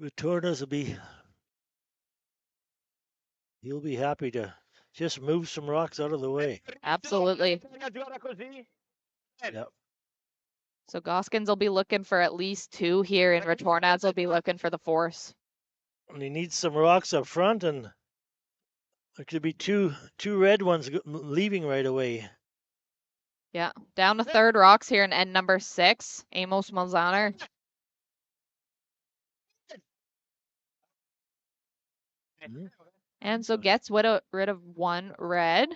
Retornaz he'll be happy to just move some rocks out of the way. Absolutely. Yeah. So Gosgens will be looking for at least 2 here, and Retornaz will be looking for the force. And he needs some rocks up front, and there could be two red ones leaving right away. Yeah, down to third rocks here in end number 6. Amos Malzahner. Mhm. And so gets rid of one red.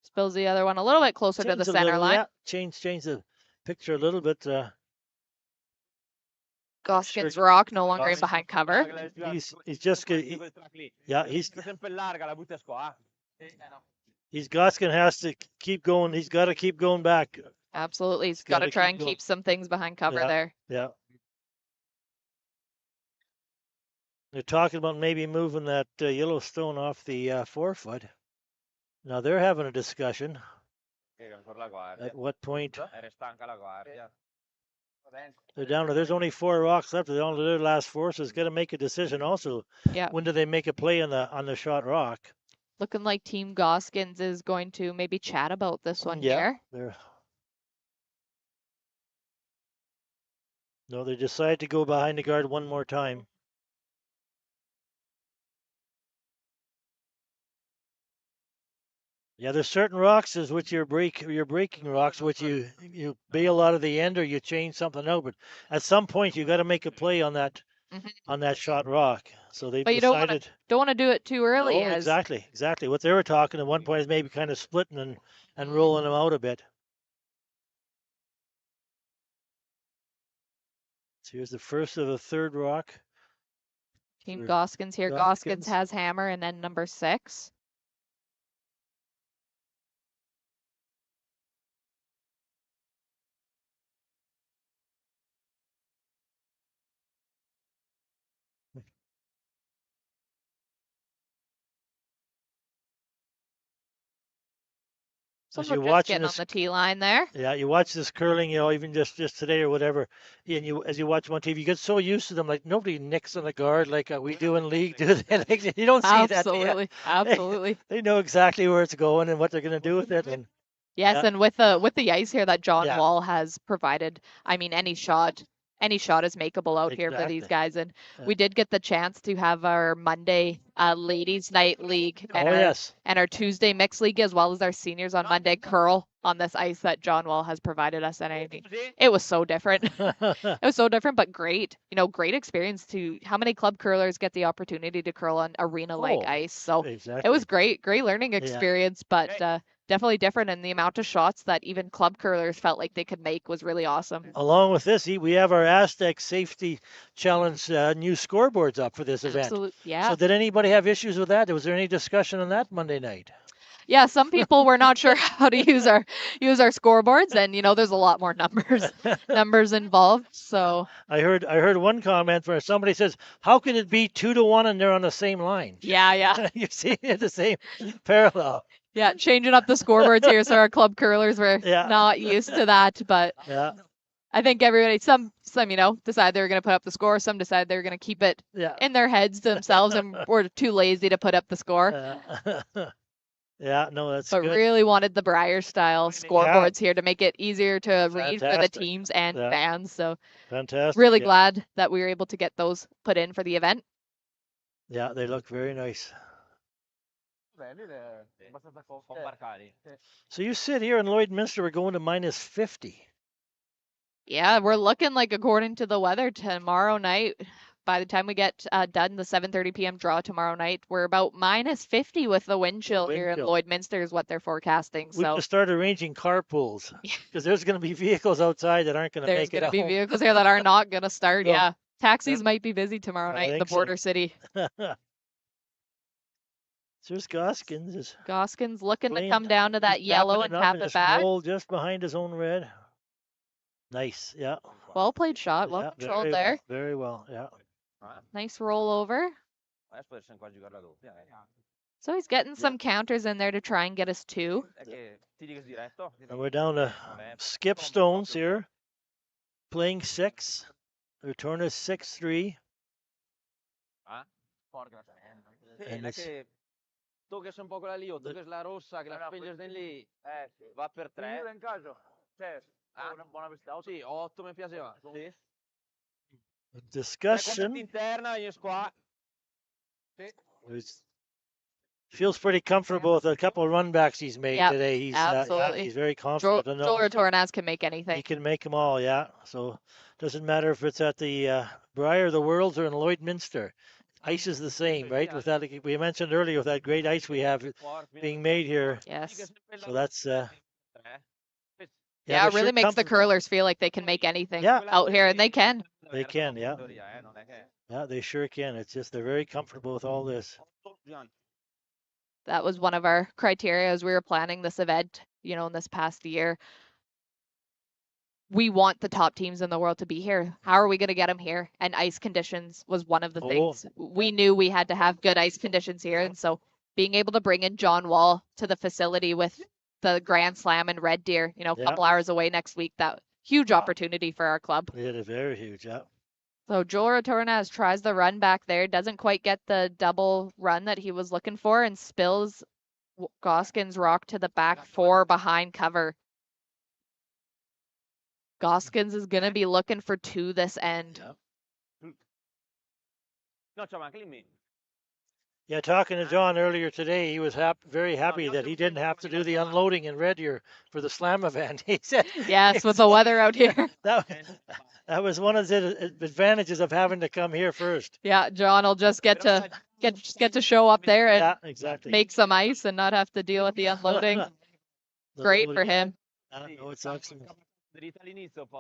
Spills the other one a little bit closer to the Change a center little, line. yeah. Change the picture a little bit. Sure. Gosgens rock no longer in behind cover. He's just yeah. He's Goskin has to keep going. He's got to keep going back. Absolutely, he's got to try and keep some things behind cover Yeah. there. Yeah. They're talking about maybe moving that Yellowstone off the forefoot. Now they're having a discussion. At what point? They're down to there's only 4 rocks left. They're down to their last 4, so it's got to make a decision also. Yeah. When do they make a play on the shot rock? Looking like Team Gosgens is going to maybe chat about this one Yeah. here. No, they decide to go behind the guard one more time. Yeah, there's certain rocks is which your breaking rocks, which you bail out of the end or you change something out. But at some point you got to make a play on that shot rock. So they've But you decided. don't want to do it too early. Oh, exactly. What they were talking at one point is maybe kind of splitting and rolling them out a bit. So here's the first of the third rock. Team Gosgens here. Gosgens has hammer and then number 6. Some as are you're just watching getting on this, the tee line there. yeah, you watch this curling, even just today or whatever, and as you watch them on TV, you get so used to them. Like nobody nicks on the guard like we do in league, do they? Like, you don't see that. Absolutely, They, absolutely. they know exactly where it's going and what they're going to do with it, and Yes, yeah, and with the ice here that John yeah, Wall has provided, I mean, any shot is makeable out here for these exactly. guys. And Yeah. we did get the chance to have our Monday ladies night league and Oh yes, our Tuesday mixed league, as well as our seniors on Monday curl on this ice that John Wall has provided us. And I mean, it was so different. It was so different, but great. Great experience to how many club curlers get the opportunity to curl on arena like Oh, ice. So it exactly. was great learning Yeah. experience, but definitely different. And the amount of shots that even club curlers felt like they could make was really awesome. Along with this, we have our Astec Safety Challenge new scoreboards up for this event. Absolutely, yeah. So did anybody have issues with that? Was there any discussion on that Monday night? Yeah, some people were not sure how to use our scoreboards, and there's a lot more numbers involved. So I heard one comment where somebody says, "How can it be 2-1 and they're on the same line?" yeah. You see the same parallel. Yeah, changing up the scoreboards here, so our club curlers were not used to that, but yeah. I think everybody, some decide they were going to put up the score, some decide they were going to keep it in their heads themselves, and were too lazy to put up the score. Yeah, no, that's but good. really wanted the Briar style scoreboards here to make it easier to read for the teams and fans. So fantastic. Really glad that we were able to get those put in for the event. Yeah, they look very nice. So you sit here in Lloydminster, we're going to -50. Yeah, we're looking like, according to the weather, tomorrow night, by the time we get done the 7:30 p.m. draw tomorrow night, we're about -50 with the wind chill here in Lloydminster is what they're forecasting. We can start arranging carpools because there's going to be vehicles outside that aren't going to make it. There's going to be vehicles here that are not going to start. Yeah, taxis might be busy tomorrow night in the border city. There's Gosgens. Gosgens looking to come down to that yellow and tap it back. Roll just behind his own red. Nice, yeah. Well played shot, well controlled there. Very well, yeah. Nice roll over. So he's getting some counters in there to try and get us 2. And we're down to Skip Stones here, playing 6. Retornaz 6-3. And toccas un po' quella lì o toccas la rossa che la spinges din lì, va per 3. in caso, buona vista. Sì, 8 mi piaceva. Sì. Discussion. Interna, io qua. Feels pretty comfortable with a couple of runbacks he's made today. He's absolutely. He's very confident. Joel Retornaz can make anything. He can make them all, yeah. So doesn't matter if it's at the Briar of the Worlds or in Lloydminster. Ice is the same, right? With that, we mentioned earlier, with that great ice we have being made here. Yes. So that's it really makes the curlers feel like they can make anything out here, and they can. They can, yeah. Yeah, they sure can. It's just they're very comfortable with all this. That was one of our criteria as we were planning this event, in this past year. We want the top teams in the world to be here. How are we going to get them here? And ice conditions was one of the things. We knew we had to have good ice conditions here. And so being able to bring in John Wall to the facility with the Grand Slam in Red Deer, a couple hours away next week, that huge opportunity for our club. It is very huge, yeah. So Joel Retornaz tries the run back there, doesn't quite get the double run that he was looking for, and spills Gosgens' rock to the back 4 behind cover. Gosgens is going to be looking for 2 this end. Yeah, talking to John earlier today, he was very happy that he didn't have to do the unloading in Red Deer for the Slam event. He said, "Yes, with the weather out here." That was one of the advantages of having to come here first. Yeah, John will just get to show up there and make some ice and not have to deal with the unloading. Great for him. No, it's excellent.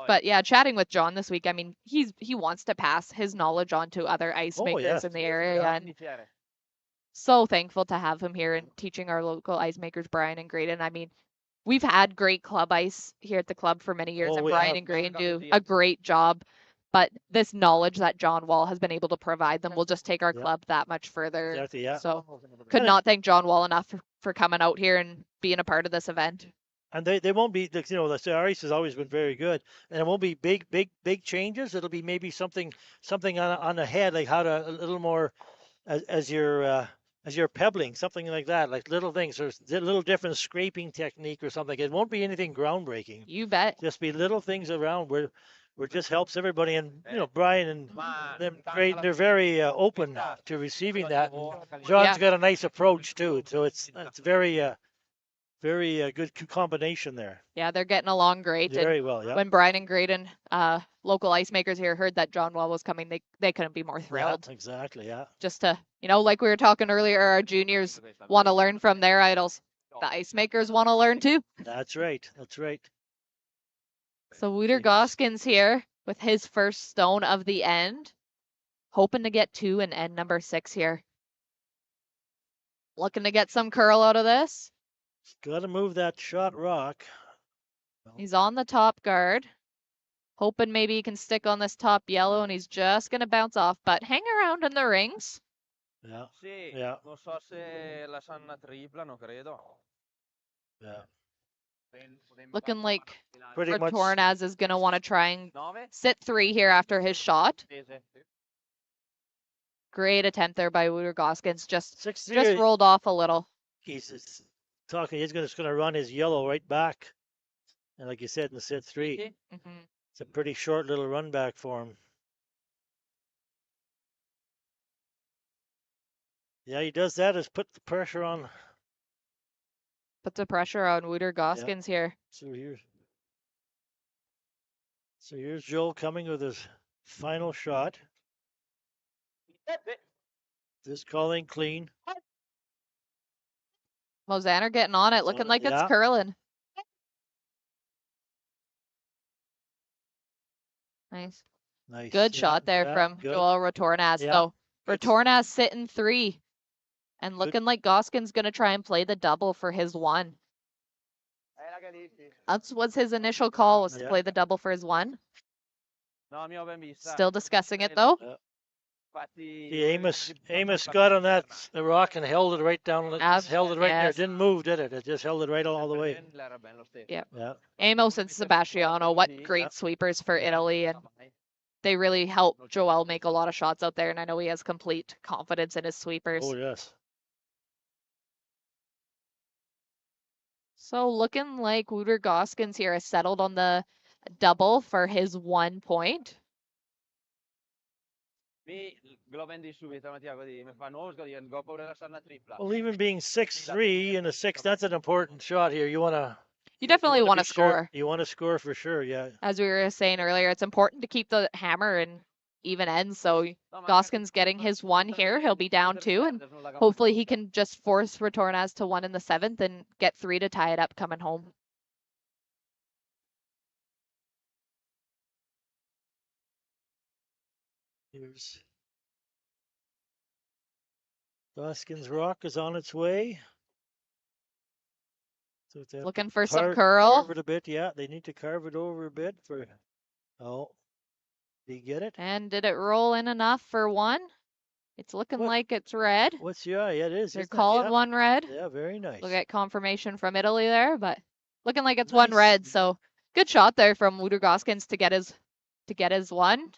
But yeah, chatting with John this week, I mean, he wants to pass his knowledge on to other ice makers in the area, and so thankful to have him here and teaching our local ice makers, Brian and Graydon. I mean, we've had great club ice here at the club for many years, and Brian and Graydon do a great job. But this knowledge that John Wall has been able to provide them will just take our club that much further. Exactly, yeah. So could not thank John Wall enough for coming out here and being a part of this event. And they won't be, you know, the ice has always been very good, and it won't be big changes. It'll be maybe something on the head, like how to a little more as you're pebbling, something like that, like little things. There's a little different scraping technique or something. It won't be anything groundbreaking. You bet. Just be little things around where it just helps everybody. And you know, Brian and them great. They're very open to receiving that. And John's Yeah. got a nice approach too, so it's very good combination there. Yeah, they're getting along great. Very well, yeah. When Brian and Graydon, local ice makers here, heard that John Well was coming, they couldn't be more thrilled. Yeah, exactly, yeah. Just to, you know, like we were talking earlier, our juniors want to learn from their idols. The ice makers want to learn too. That's right. That's right. So Wouter Gosgens here with his first stone of the end, hoping to get 2 and end number 6 here. Looking to get some curl out of this. Got to move that shot rock. He's on the top guard, hoping maybe he can stick on this top yellow, and he's just going to bounce off, but hang around in the rings. Yeah. Sì, Yeah. non so se la sanno tripla, non credo. Yeah. Looking like Pretty much. Retornaz is going to want to try and 9? sit 3 here after his shot. Sì, sì. Great attempt there by Wouter Gosgens. Just 6-3. rolled off a little. He's talking. He's just going to run his yellow right back, and like you said, in the set 3, Mhm. it's a pretty short little run back for him. Yeah, he does that. Is put the pressure on. Put the pressure on Wouter Gosgens here. So here's Joel coming with his final shot. This calling clean. Mosanner getting on it, looking like it's curling. Nice. Nice. Good Yeah, shot there yeah, from good. Joel Retornaz. Yeah. So Retornaz sitting 3 and looking like Gosgens going to try and play the double for his 1. That was his initial call, was to Yeah. play the double for his 1. No, mi ho ben vista. Still discussing it though. Infatti, The Amos got on that the rock and held it right down. Just held it right there. Yes. Didn't move, did it? It just held it right all the way. Yeah. Yeah. Amos and Sebastiano, what great sweepers for Italy, and they really help Joel make a lot of shots out there, and I know he has complete confidence in his sweepers. Oh yes. So looking like Wouter Gosgens here has settled on the double for his 1 point. Mi lo vendi subito Mattia così mi fa nuovo così non ho paura di lasciare una tripla. Well, even being 6-3 and a 6, that's an important shot here. You wanna. You definitely want to be sure- score. You want to score for sure. Yeah. As we were saying earlier, it's important to keep the hammer in even ends. So Gosgens getting his 1 here, he'll be down 2, and hopefully he can just force Retornaz to 1 in the 7th and get 3 to tie it up coming home. Here's Gosgens rock is on its way. So it's Looking for some curl. Carve it a bit, yeah. They need to carve it over a bit for. Oh, did he get it? And did it roll in enough for 1? It's looking like it's red. What's yeah? It is. They're isn't it? calling Yeah. 1 red. Yeah, very nice. We'll get confirmation from Italy there, but looking like it's 1 red. So good shot there from Wouter Gosgens to get his 1.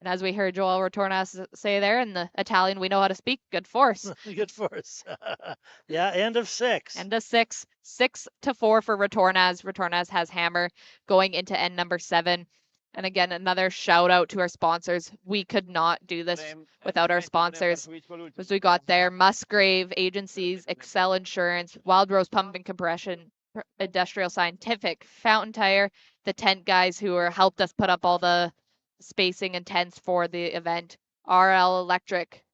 And as we heard Joel Retornaz say there in the Italian, we know how to speak. Good force. Good force. Yeah, end of 6. End of 6. 6-4 for Retornaz. Retornaz has hammer going into end number 7. And again, another shout out to our sponsors. We could not do this without our sponsors. As we got there, Musgrave Agencies, Excel Insurance, Wild Rose Pump and Compression, Industrial Scientific, Fountain Tire, the tent guys who helped us put up all the spacing and tents for the event, RL Electric,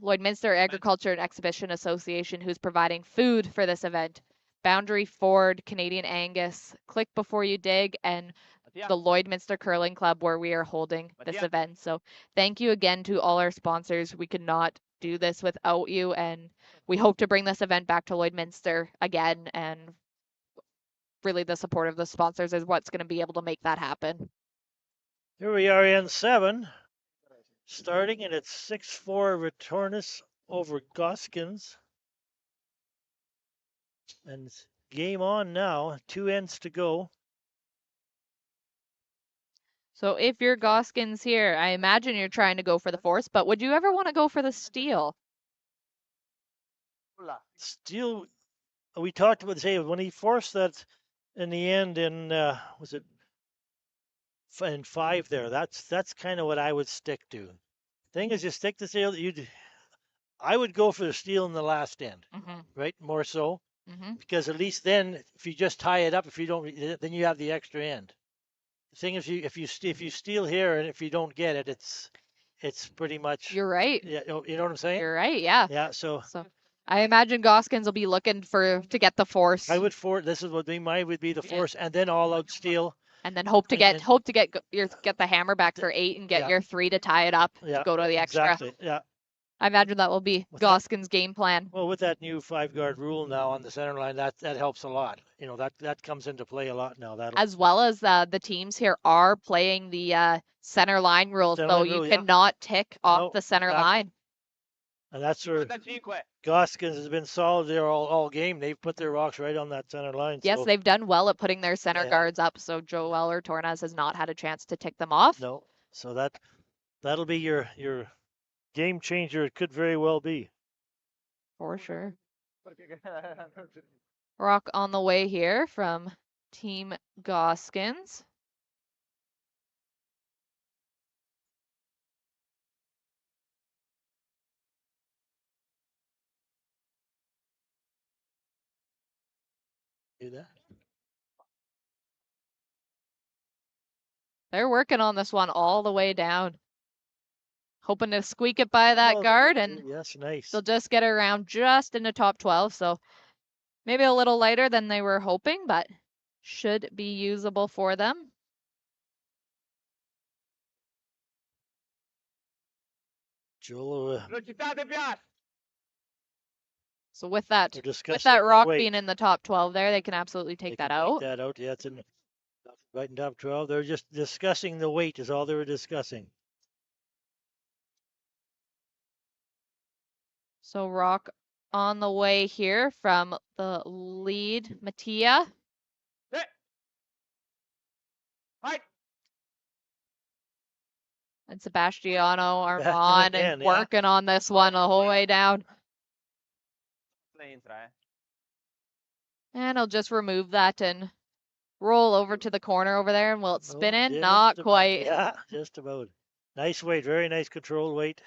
Lloydminster Agriculture and Exhibition Association, who's providing food for this event, Boundary Ford, Canadian Angus, Click Before You Dig, and the Lloydminster Curling Club, where we are holding this event. So thank you again to all our sponsors. We could not do this without you, and we hope to bring this event back to Lloydminster again, and really the support of the sponsors is what's going to be able to make that happen. Here we are in 7, starting, and it's 6-4 Retornaz over Gosgens. And game on now. 2 ends to go. So if you're Gosgens here, I imagine you're trying to go for the force, but would you ever want to go for the steal? Steal. We talked about say when he forced that in the end in was it in 5 there. That's kind of what I would stick to. Thing is, you stick to steal. I would go for the steal in the last end, right? More so, because at least then, if you just tie it up, if you don't, then you have the extra end. The thing is, if you steal here and if you don't get it, it's pretty much. You're right. Yeah, you know what I'm saying? You're right. Yeah. Yeah. So I imagine Gosgens will be looking to get the force. I would this is what mine would be the force, and then all out steal. And then hope to get the hammer back for 8 and get your 3 to tie it up. Yeah. To go to the extra. Exactly. Yeah. I imagine that will be Gosgens' game plan. Well, with that new 5-guard rule now on the center line, that helps a lot. You know, that comes into play a lot now. As well as the teams here are playing the center line rule, so you cannot tick off the center line. And that's where Gosgens has been solid there all game. They've put their rocks right on that center line. Yes, they've done well at putting their center guards up, so Joel or Retornaz has not had a chance to tick them off. No, so that'll be your game changer. It could very well be. For sure. Rock on the way here from Team Gosgens. Do that. They're working on this one all the way down. Hoping to squeak it by that guard, and yes, nice. They'll just get around just in the top 12, so maybe a little lighter than they were hoping, but should be usable for them. Joel, so with that rock being in the top 12 there, they can absolutely take that out. Take that out, yeah, it's in right in top 12. They're just discussing the weight is all they were discussing. So rock on the way here from the lead, Mattia. And Sebastiano Armand and working on this one the whole way down. And I'll just remove that and roll over to the corner over there. And will it spin in? Not quite. Yeah, just about. Nice weight. Very nice controlled weight.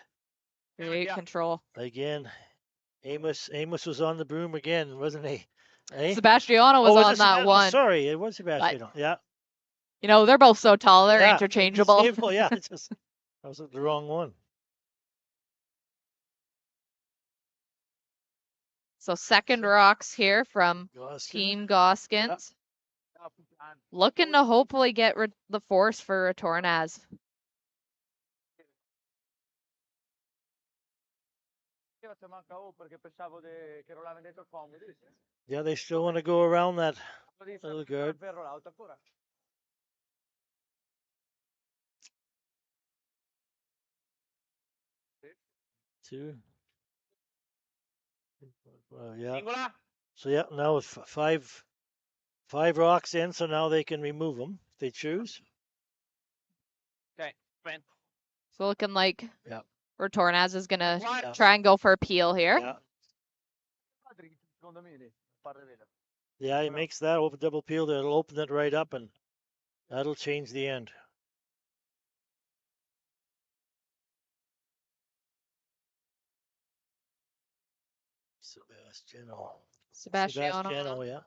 Great control. Again, Amos was on the broom again, wasn't he? Eh? Sebastiano was on that one. Sorry, it was Sebastiano. Yeah. You know, they're both so tall, they're interchangeable. Yeah, it's just that was the wrong one. So second rocks here from Team Gosgens. Looking to hopefully get the force for Retornaz. Yeah, they still want to go around that little guard. Two. Yeah. So yeah, now with five rocks in, so now they can remove them if they choose. Okay, spin. So looking like Retornaz is gonna try and go for a peel here. Yeah. Yeah, he makes that open double peel. That'll open it right up, and that'll change the end. Sebastiano, yeah.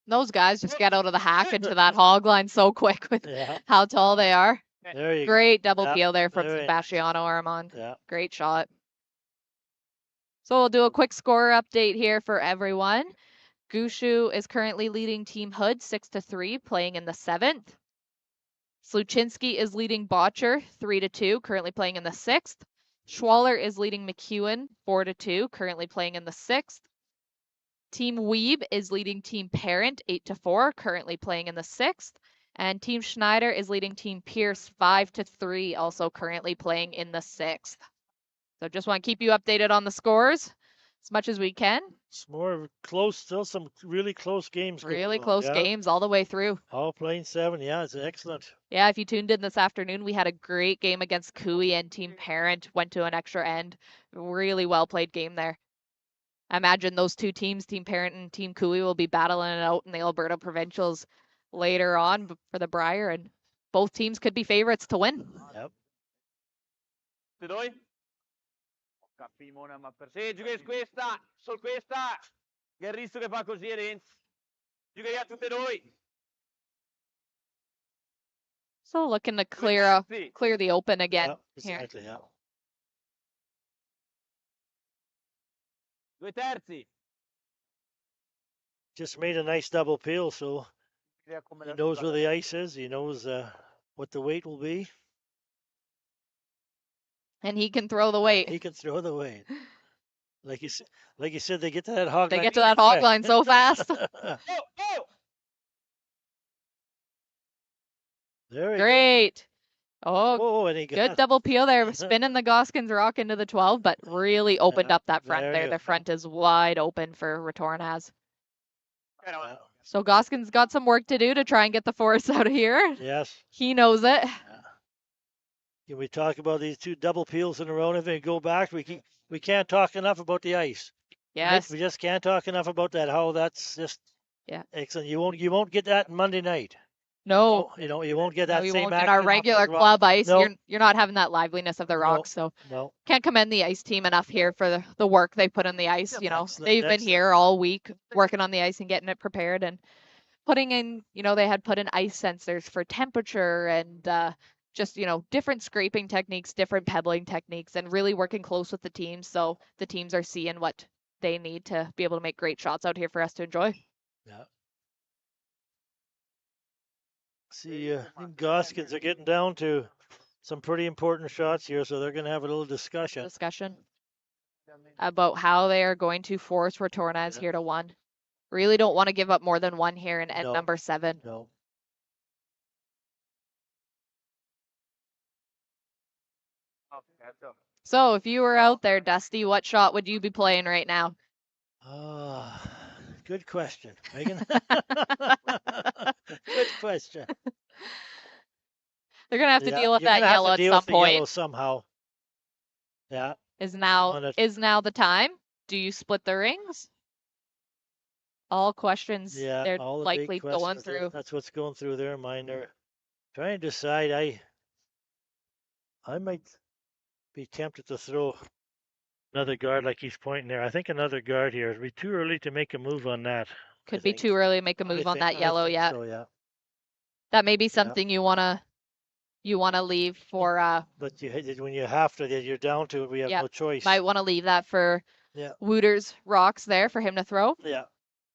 Those guys just get out of the hack into that hog line so quick with how tall they are. There you Great double peel there from Sebastiano Armand. Yeah. Great shot. So we'll do a quick score update here for everyone. Gushu is currently leading Team Hood 6-3, playing in the 7th. Sluchinski is leading Botcher 3-2, currently playing in the 6th. Schwaller is leading McEwen 4-2, currently playing in the 6th. Team Weeb is leading Team Parent 8-4, currently playing in the 6th. And Team Schneider is leading Team Pierce 5-3, also currently playing in the 6th. So just want to keep you updated on the scores. as much as we can. It's more close, still some really close games. Really going on. close Yeah. games all the way through. All playing 7. Yeah, it's excellent. Yeah, if you tuned in this afternoon, we had a great game against Cooey and Team Parent, went to an extra end. Really well played game there. I imagine those two teams, Team Parent and Team Cooey, will be battling it out in the Alberta Provincials later on for the Brier, and both teams could be favorites to win. Yep. Tutti e due? Capimona, ma per se giochi questa, solo questa. Che il rischio che fa così, Renz. Giochi tutti e due. So looking to clear the open again here. Exactly, yeah. 2 terzi. Just made a nice double peel, so he knows where the ice is. He knows what the weight will be. And he can throw the weight. He can throw the weight. Like you said, they get to that hog line. They get to that hog line so fast. There we Great. Oh, go. And he got good double peel there. Spinning the Gosgens rock into the 12, but really opened up that front there there. you The go. front is wide open for Retornaz. Yeah. So Gosgens got some work to do to try and get the force out of here. Yes. He knows it. Can we talk about these 2 double peels in a row? If we go back, we can't talk enough about the ice. Yes. We just can't talk enough about that. How that's just excellent. You won't get that Monday night. No. You won't get that No, you same won't get action our off regular the rock. club ice. No. You're not having that liveliness of the rocks. So No. can't commend the ice team enough here for the work they put on the ice. You know, Excellent, they've been excellent. here all week working on the ice and getting it prepared and putting in, they had put in ice sensors for temperature and just, different scraping techniques, different pebbling techniques, and really working close with the teams. So the teams are seeing what they need to be able to make great shots out here for us to enjoy. Yeah. See, I think Gosgens are getting down to some pretty important shots here, so they're going to have a little discussion. About how they are going to force Retornaz here to 1. Really don't want to give up more than 1 here in end number 7. No. So if you were out there, Dusty, what shot would you be playing right now? Good question, Megan. Good question. They're gonna have to deal with that yellow at some point. Yellow somehow. Yeah. Is now the time? Do you split the rings? All questions. Yeah, they're all the likely big questions. going through. That's what's going through their mind. They're trying to decide. I might be tempted to throw another guard like he's pointing there. I think another guard here. It'd be too early to make a move on that. Could be too early to make a move on that yellow yet. So, yeah. That may be something you wanna leave for. But when you have to, you're down to it. We have no choice. Might want to leave that for Wouter's rocks there for him to throw. Yeah.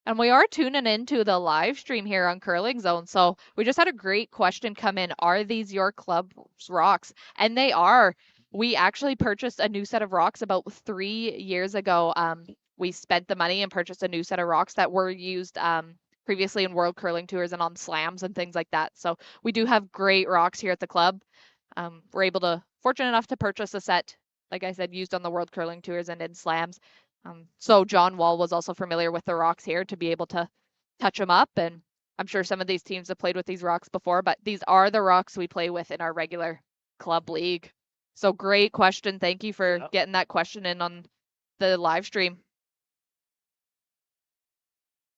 And we are tuning into the live stream here on Curling Zone. So we just had a great question come in. Are these your club's rocks? And they are. We actually purchased a new set of rocks about 3 years ago. We spent the money and purchased a new set of rocks that were used previously in World Curling Tours and on slams and things like that. So we do have great rocks here at the club. We're fortunate enough to purchase a set, like I said, used on the World Curling Tours and in slams. So John Wall was also familiar with the rocks here to be able to touch them up. And I'm sure some of these teams have played with these rocks before, but these are the rocks we play with in our regular club league. So great question. Thank you for getting that question in on the live stream.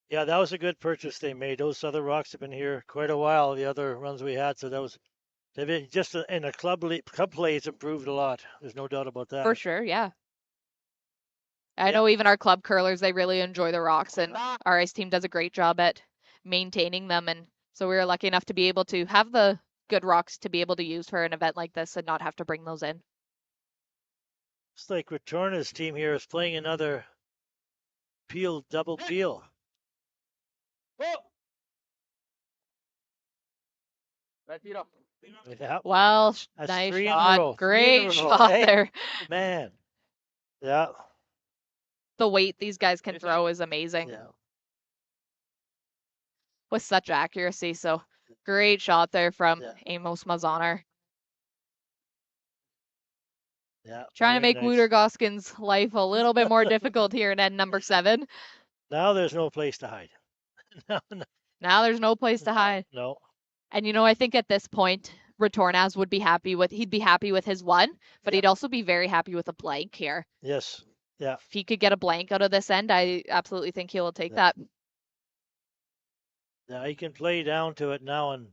Yeah, that was a good purchase they made. Those other rocks have been here quite a while, the other runs we had. So they've been just in a club play, it's improved a lot. There's no doubt about that. For sure, yeah. I know even our club curlers, they really enjoy the rocks, and our ice team does a great job at maintaining them. And so we were lucky enough to be able to have the good rocks to be able to use for an event like this and not have to bring those in. Looks like Retornaz team here is playing another double peel. Yeah. Well, That's nice 3 in a shot. row. Great shot there. Man. Yeah. The weight these guys can throw is amazing. Yeah. With such accuracy. So great shot there from Amos Mazoner. Yeah. Trying to very make nice. Wouter Gosgens' life a little bit more difficult here in end number 7. Now there's no place to hide. Now there's no place to hide. No. And I think at this point, Retornaz would be happy with his 1, but he'd also be very happy with a blank here. Yes. Yeah. If he could get a blank out of this end, I absolutely think he will take Yeah. that. Now he can play down to it now, and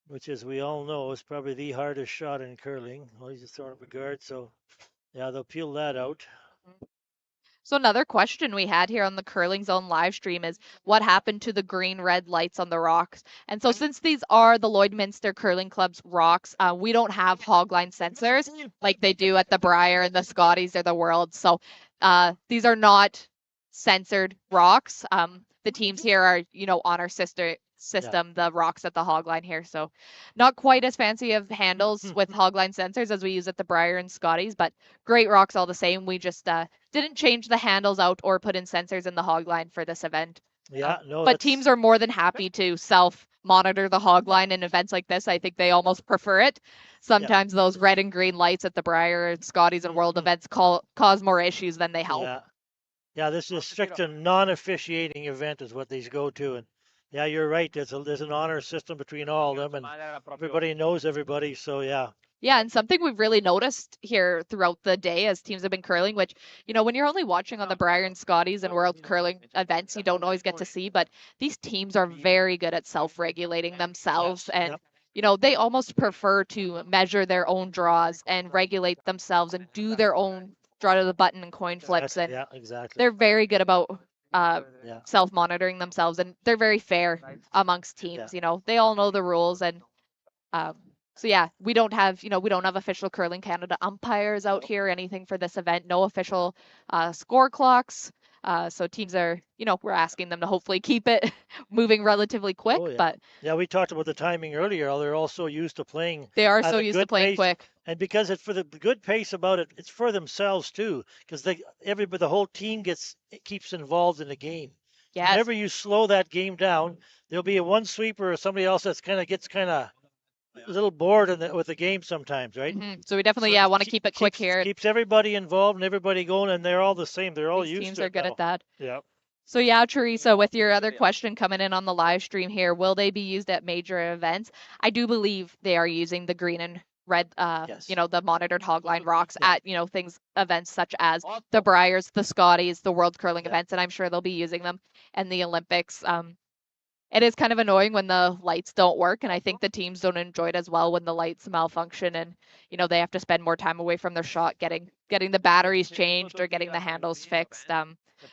which, as we all know, is probably the hardest shot in curling. Well, he's just throwing up a guard, so yeah, they'll peel that out. So another question we had here on the Curling Zone live stream is what happened to the green-red lights on the rocks? And so since these are the Lloydminster Curling Club's rocks, we don't have hogline sensors like they do at the Briar and the Scotties or the World. So these are not censored rocks. The teams here are, on our sister system, the rocks at the hogline here. So not quite as fancy of handles with hogline sensors as we use at the Briar and Scotties, but great rocks all the same. We just didn't change the handles out or put in sensors in the hogline for this event. Yeah, no. But teams are more than happy to self-monitor the hogline in events like this. I think they almost prefer it. Sometimes those red and green lights at the Briar and Scotties and World events cause more issues than they help. Yeah, this is a strict and non-officiating event is what these go to, and yeah, you're right. There's an honor system between all of them, and everybody knows everybody. So yeah. Yeah, and something we've really noticed here throughout the day as teams have been curling, which, when you're only watching on the Briar and Scotties and World Curling events, you don't always get to see, but these teams are very good at self-regulating themselves. And, they almost prefer to measure their own draws and regulate themselves and do their own draw to the button and coin flips. And yeah, exactly. they're very good about self-monitoring themselves, and they're very fair amongst teams. They all know the rules, and so yeah, we don't have official Curling Canada umpires out here or anything for this event. No official score clocks. So teams are, we're asking them to hopefully keep it moving relatively quick. But yeah, we talked about the timing earlier. They're all so used to playing. They are so used to playing quick. And because it's for the good pace about it, it's for themselves too. Because the whole team keeps involved in the game. Yes. Whenever you slow that game down, there'll be a one sweeper or somebody else that's gets a little bored with the game sometimes, right? Mm-hmm. So we definitely want to keep it quick here. Keeps everybody involved and everybody going, and they're all the same. They're all used to it. Teams are good at that. Yeah. So yeah, Teresa, with your other question coming in on the live stream here, will they be used at major events? I do believe they are using the green and red, the monitored hogline rocks at, events such as the Briars, the Scotties, the World Curling events, and I'm sure they'll be using them in the Olympics. It is kind of annoying when the lights don't work, and I think the teams don't enjoy it as well when the lights malfunction and, they have to spend more time away from their shot getting the batteries changed or getting the handles fixed.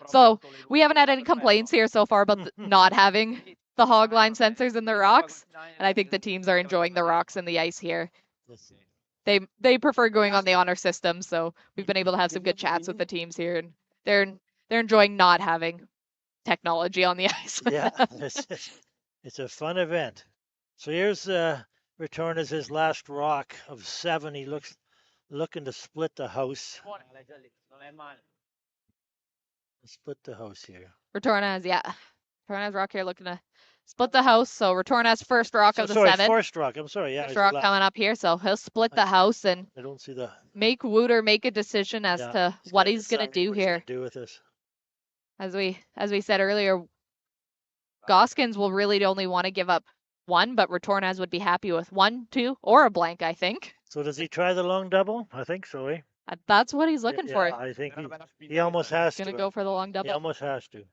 So we haven't had any complaints here so far about not having the hogline sensors in the rocks, and I think the teams are enjoying the rocks and the ice here. They prefer going on the honor system, so we've been able to have some good chats with the teams here, and they're enjoying not having technology on the ice. Yeah, it's a fun event. So here's Retornaz his last rock of 7. He looking to split the house. Split the house here. Retornaz, Retornaz rock here looking to split the house. So Retornaz first rock of the 7. First rock. I'm sorry. Yeah. First rock coming up here. So he'll split the house and I don't see the Wouter make a decision as to what he's gonna do here. Do with this. As we said earlier, Gosgens will really only want to give up 1, but Retornaz would be happy with 1, 2, or a blank, I think. So does he try the long double? I think so, eh? That's what he's looking for. I think he almost has to. Gonna go for the long double. He almost has to.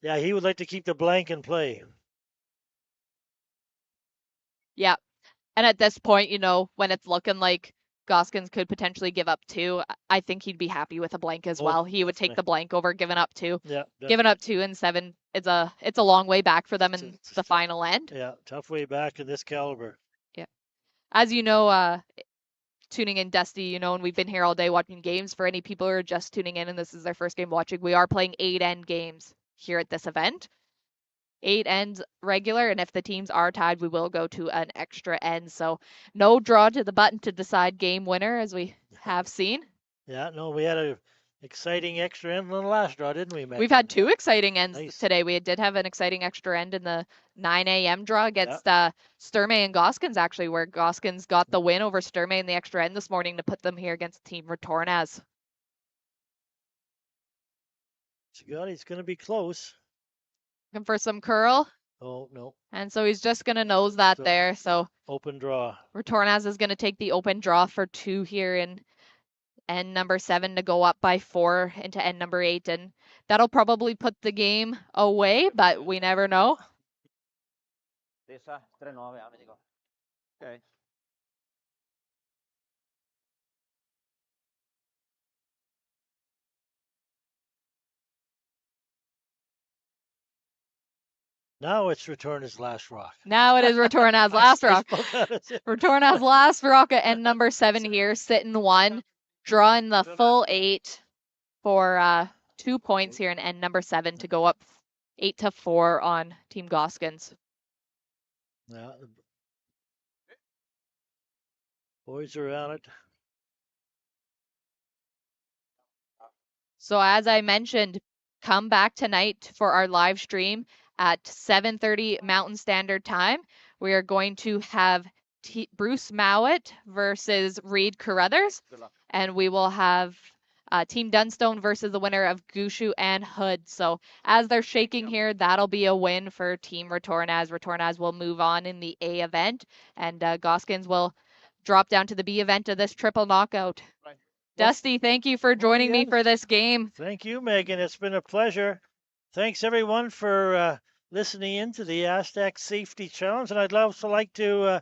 Yeah, he would like to keep the blank in play. Yeah. And at this point, when it's looking like Gosgens could potentially give up 2, I think he'd be happy with a blank as well. He would take the blank over giving up 2. Yeah. Giving up 2 and 7, it's a long way back for them in the final end. Yeah, tough way back in this caliber. Yeah. As you know, tuning in, Dusty, and we've been here all day watching games. For any people who are just tuning in and this is their first game watching, we are playing 8 end games here at this event. 8 ends regular, and if the teams are tied, we will go to an extra end. So no draw to the button to decide game winner, as we have seen. Yeah, no, we had Exciting extra end in the last draw, didn't we, Meg? We've had 2 exciting ends Nice. today. We did have an exciting extra end in the 9 a.m. draw against Sturmey and Gosgens, actually, where Gosgens got the win over Sturmey in the extra end this morning to put them here against Team Retornaz. He's going to be close. Looking for some curl. Oh, no. And so he's just going to nose that So, there. So open draw. Retornaz is going to take the open draw for 2 here in end number 7 to go up by 4 into end number 8. And that'll probably put the game away, but we never know. Tessa, 3-9, amico. Okay. Now it's Retornaz last rock. Now it is Retornaz last rock. Retornaz last rock at end number 7 here, sitting 1, drawing the full 8 for 2 points here in end number 7 to go up 8-4 on Team Gosgens. Yeah, the boys are on it. So as I mentioned, come back tonight for our live stream at 7:30 Mountain Standard Time. We are going to have Bruce Mowat versus Reed Carruthers, and we will have Team Dunstone versus the winner of Gushu and Hood. So as they're shaking here, that'll be a win for Team Retornaz. Retornaz will move on in the A event, and Gosgens will drop down to the B event of this triple knockout. Right. Dusty, thank you for joining me for this game. Thank you, Megan. It's been a pleasure. Thanks, everyone, for listening in to the Astec Safety Challenge. And I'd also like to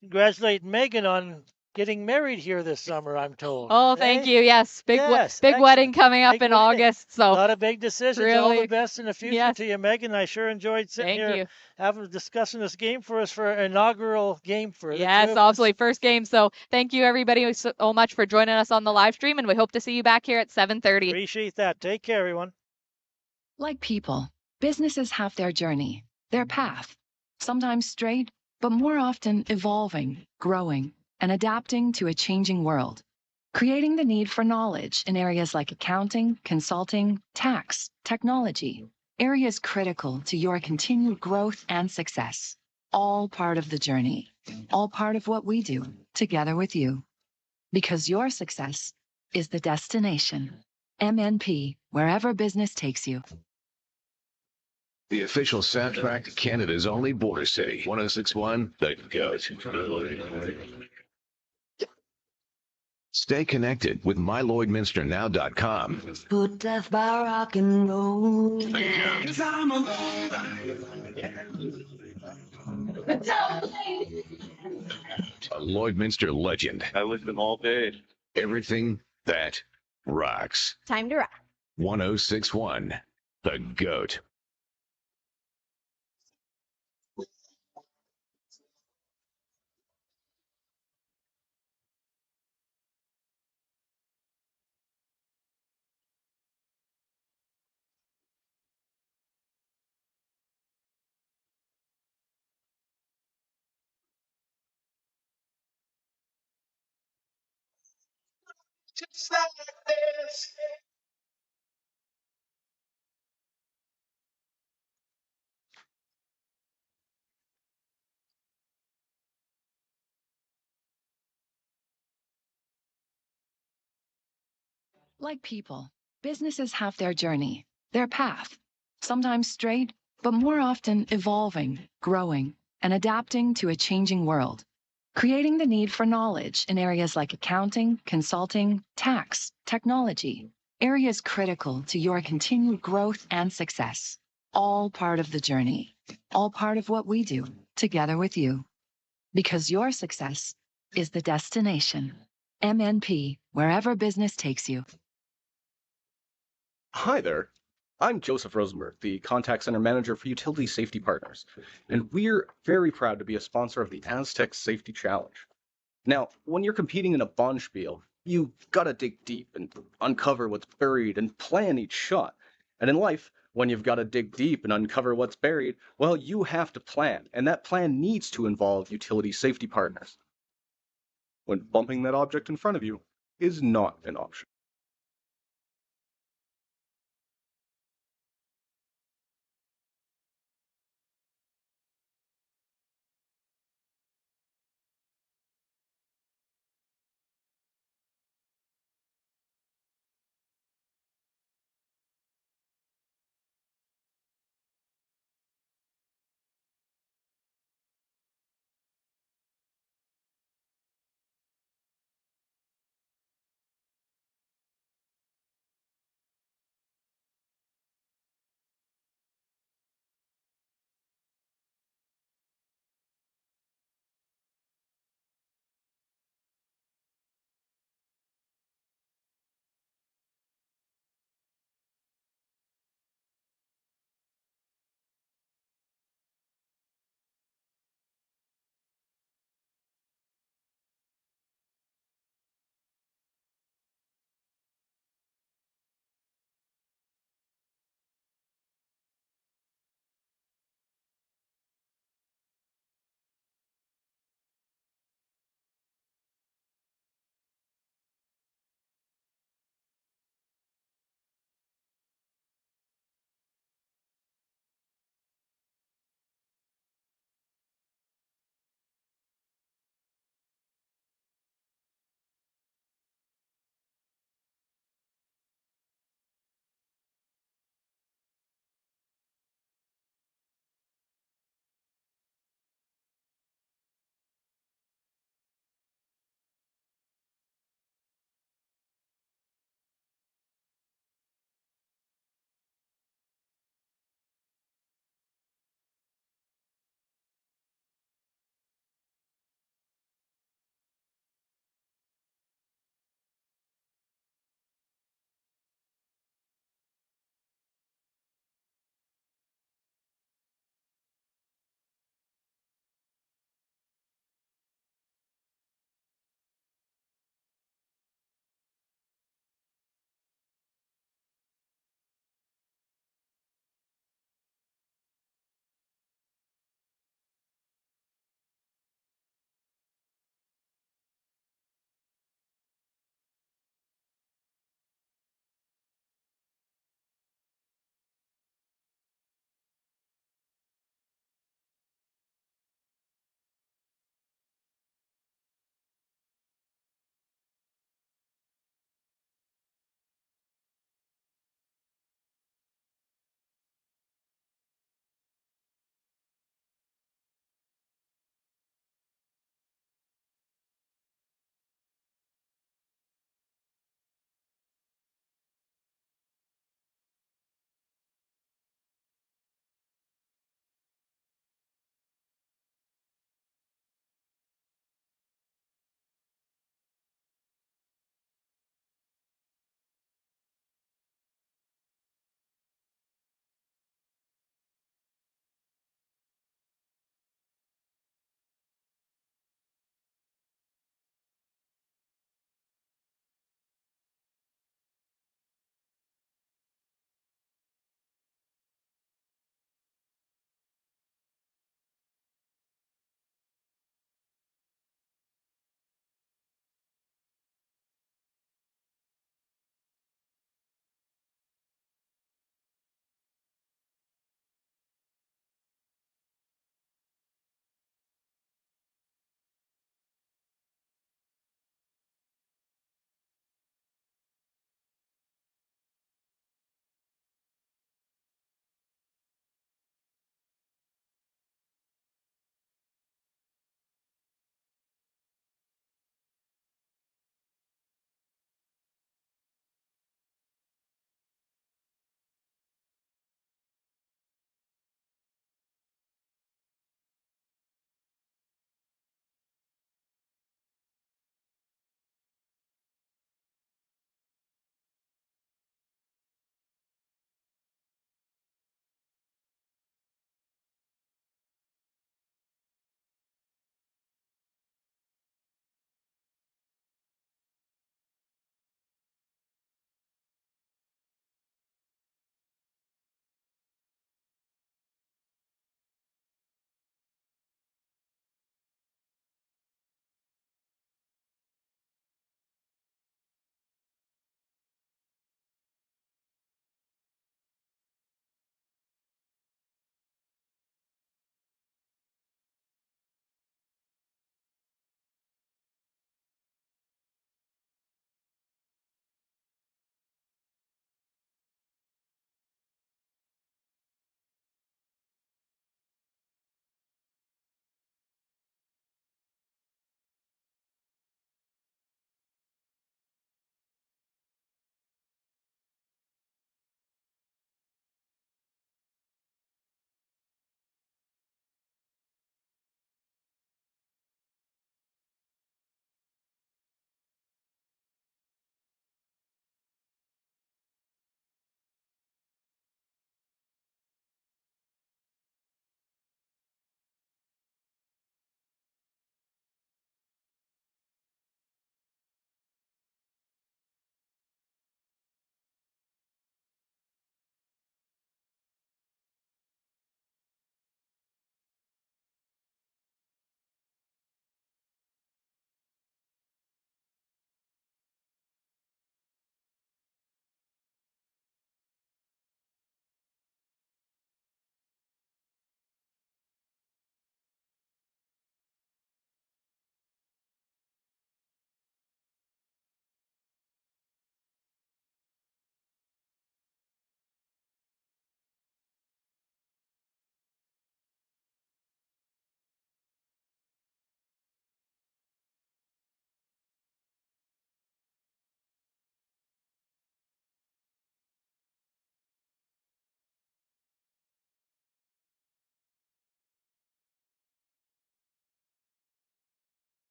congratulate Megan on getting married here this summer, I'm told. Oh, thank you. Yes, big Yes, wedding coming up Big in wedding. August. A So lot of big decisions. All really- the best in the future yes. to you, Megan. I sure enjoyed sitting thank here you. discussing this game for us for an inaugural game for the Yes, two of us. absolutely. First game. So thank you everybody so much for joining us on the live stream, and we hope to see you back here at 7:30. Appreciate that. Take care, everyone. Like people, businesses have their journey, their path, sometimes straight, but more often evolving, growing, and adapting to a changing world, creating the need for knowledge in areas like accounting, consulting, tax, technology, areas critical to your continued growth and success. All part of the journey, all part of what we do together with you. Because your success is the destination. MNP, wherever business takes you. The official soundtrack to Canada's only border city, 1061, The Goat. Stay connected with mylloydminsternow.com. Put death by rock and roll. A Lloydminster legend. I wish them all paid. Everything that rocks. Time to rock. 1061, The Goat. Just like this. Like people, businesses have their journey, their path, sometimes straight, but more often evolving, growing, and adapting to a changing world, creating the need for knowledge in areas like accounting, consulting, tax, technology, areas critical to your continued growth and success. All part of the journey, all part of what we do together with you. Because your success is the destination. MNP, wherever business takes you. Hi there. I'm Joseph Rosenberg, the Contact Center Manager for Utility Safety Partners, and we're very proud to be a sponsor of the Astec Safety Challenge. Now, when you're competing in a bonspiel, you gotta dig deep and uncover what's buried and plan each shot. And in life, when you've gotta dig deep and uncover what's buried, well, you have to plan, and that plan needs to involve utility safety partners. When bumping that object in front of you is not an option.